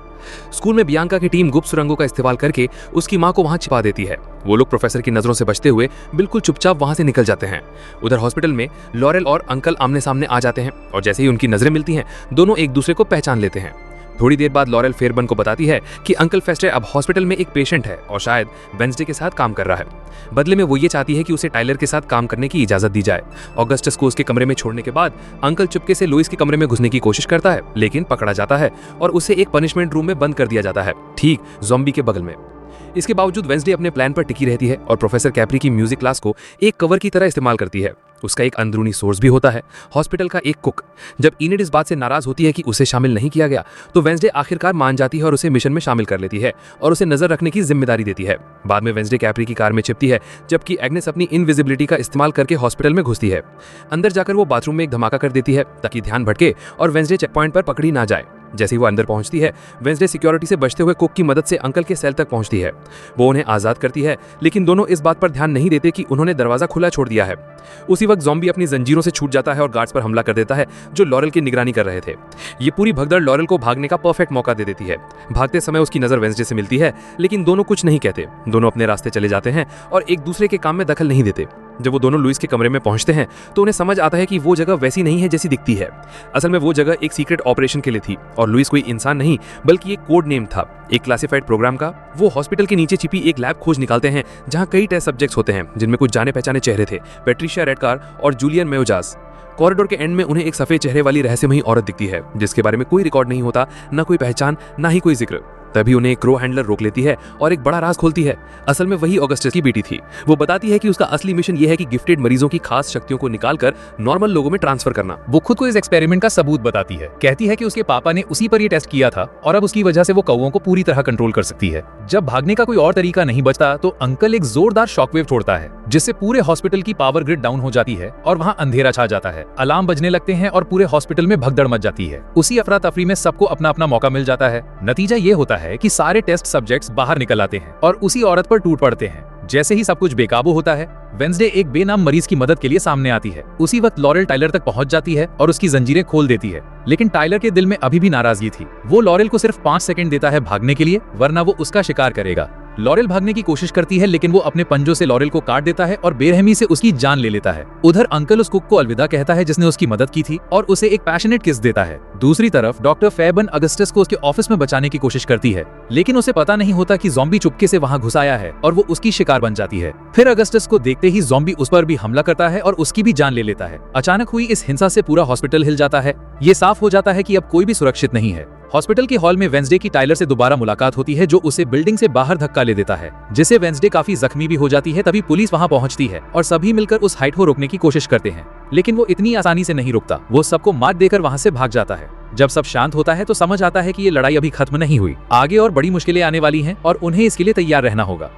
स्कूल में बियांका की टीम गुप्त सुरंगों का इस्तेमाल करके उसकी मां को वहां छिपा देती है। वो लोग प्रोफेसर की नजरों से बचते हुए बिल्कुल चुपचाप वहां से निकल जाते हैं। उधर हॉस्पिटल में लॉरेल और अंकल आमने सामने आ जाते हैं और जैसे ही उनकी नजरें मिलती हैं, दोनों एक दूसरे को पहचान लेते हैं। थोड़ी देर बाद लॉरेल फेयरबर्न को बताती है कि अंकल फेस्टर अब हॉस्पिटल में एक पेशेंट है और शायद वेंसडे के साथ काम कर रहा है। बदले में वो ये चाहती है कि उसे टाइलर के साथ काम करने की इजाजत दी जाए। ऑगस्टस को उसके कमरे में छोड़ने के बाद अंकल चुपके से लुइस के कमरे में घुसने की कोशिश करता है, लेकिन पकड़ा जाता है और उसे एक पनिशमेंट रूम में बंद कर दिया जाता है, ठीक ज़ॉम्बी के बगल में। इसके बावजूद वेंसडे अपने प्लान पर टिकी रहती है और प्रोफेसर कैप्री की म्यूजिक क्लास को एक कवर की तरह इस्तेमाल करती है। उसका एक अंदरूनी सोर्स भी होता है, हॉस्पिटल का एक कुक। जब इनिड इस बात से नाराज होती है कि उसे शामिल नहीं किया गया, तो वेंसडे आखिरकार मान जाती है और उसे मिशन में शामिल कर लेती है और उसे नजर रखने की जिम्मेदारी देती है। बाद में वेंसडे कैप्री की कार में छिपती है, जबकि एग्नेस अपनी इनविजिबिलिटी का इस्तेमाल करके हॉस्पिटल में घुसती है। अंदर जाकर वो बाथरूम में एक धमाका कर देती है ताकि ध्यान भटके और वेंसडे चेक पॉइंट पर पकड़ी ना जाए। जैसे ही वो अंदर पहुंचती है, वेंसडे सिक्योरिटी से बचते हुए कुक की मदद से अंकल के सेल तक पहुंचती है। वो उन्हें आजाद करती है, लेकिन दोनों इस बात पर ध्यान नहीं देते कि उन्होंने दरवाजा खुला छोड़ दिया है। उसी वक्त ज़ॉम्बी अपनी जंजीरों से छूट जाता है और गार्ड्स पर हमला कर देता है जो लॉरेल की निगरानी कर रहे थे। ये पूरी भगदड़ लॉरेल को भागने का परफेक्ट मौका दे देती है। भागते समय उसकी नजर वेंसडे से मिलती है, लेकिन दोनों कुछ नहीं कहते। दोनों अपने रास्ते चले जाते हैं और एक दूसरे के काम में दखल नहीं देते। जब वो दोनों लुइस के कमरे में पहुंचते हैं तो उन्हें समझ आता है कि वो जगह वैसी नहीं है जैसी दिखती है। असल में वो जगह एक सीक्रेट ऑपरेशन के लिए थी और लुइस कोई इंसान नहीं बल्कि एक कोड नेम था, एक क्लासिफाइड प्रोग्राम का। वो हॉस्पिटल के नीचे छिपी एक लैब खोज निकालते हैं जहां कई टेस्ट सब्जेक्ट्स होते हैं जिनमें कुछ जाने पहचाने चेहरे थे, पेट्रिशिया रेडकार और जूलियन मेयोजास। कॉरिडोर के एंड में उन्हें एक सफेद चेहरे वाली रहस्यमयी औरत दिखती है जिसके बारे में कोई रिकॉर्ड नहीं होता, न कोई पहचान, ना ही कोई जिक्र। तभी उन्हें एक क्रो हैंडलर रोक लेती है और एक बड़ा राज खोलती है। असल में वही ऑगस्टस की बेटी थी। वो बताती है कि उसका असली मिशन ये है कि गिफ्टेड मरीजों की खास शक्तियों को निकालकर नॉर्मल लोगों में ट्रांसफर करना। वो खुद को इस एक्सपेरिमेंट का सबूत बताती है। कहती है कि उसके पापा ने उसी पर ये टेस्ट किया था और अब उसकी वजह से वो कौवों को पूरी तरह कंट्रोल कर सकती है। जब भागने का कोई और तरीका नहीं बचता तो अंकल एक जोरदार शॉकवेव छोड़ता है, जिससे पूरे हॉस्पिटल की पावर ग्रिड डाउन हो जाती है और वहाँ अंधेरा छा जाता है। अलार्म बजने लगते हैं और पूरे हॉस्पिटल में भगदड़ मच जाती है। उसी अफरा तफरी में सबको अपना अपना मौका मिल जाता है। नतीजा ये होता है कि सारे टेस्ट सब्जेक्ट्स बाहर निकल आते हैं और उसी औरत पर टूट पड़ते हैं। जैसे ही सब कुछ बेकाबू होता है, वेंसडे एक बेनाम मरीज की मदद के लिए सामने आती है। उसी वक्त लॉरेल टाइलर तक पहुंच जाती है और उसकी जंजीरें खोल देती है। लेकिन टाइलर के दिल में अभी भी नाराजगी थी। वो लॉरेल को सिर्फ 5 सेकंड देता है भागने के लिए, वरना वो उसका शिकार करेगा। लॉरेल भागने की कोशिश करती है, लेकिन वो अपने पंजों से लॉरेल को काट देता है और बेरहमी से उसकी जान ले लेता है। उधर अंकल उस कुक को अलविदा कहता है जिसने उसकी मदद की थी और उसे एक पैशनेट किस देता है। दूसरी तरफ डॉक्टर फेबन अगस्टस को उसके ऑफिस में बचाने की कोशिश करती है, लेकिन उसे पता नहीं होता कि ज़ॉम्बी चुपके से वहां घुस आया है और वो उसकी शिकार बन जाती है। फिर अगस्टस को देखते ही ज़ॉम्बी उस पर भी हमला करता है और उसकी भी जान ले लेता है। अचानक हुई इस हिंसा से पूरा हॉस्पिटल हिल जाता है। ये साफ हो जाता है कि अब कोई भी सुरक्षित नहीं है। हॉस्पिटल के हॉल में वेंसडे की टाइलर से दोबारा मुलाकात होती है, जो उसे बिल्डिंग से बाहर धक्का ले देता है, जिससे वेंसडे काफी जख्मी भी हो जाती है। तभी पुलिस वहां पहुंचती है और सभी मिलकर उस हाइट को रोकने की कोशिश करते हैं, लेकिन वो इतनी आसानी से नहीं रुकता। वो सबको मार देकर वहां से भाग जाता है। जब सब शांत होता है तो समझ आता है कि ये लड़ाई अभी खत्म नहीं हुई, आगे और बड़ी मुश्किलें आने वाली हैं और उन्हें इसके लिए तैयार रहना होगा।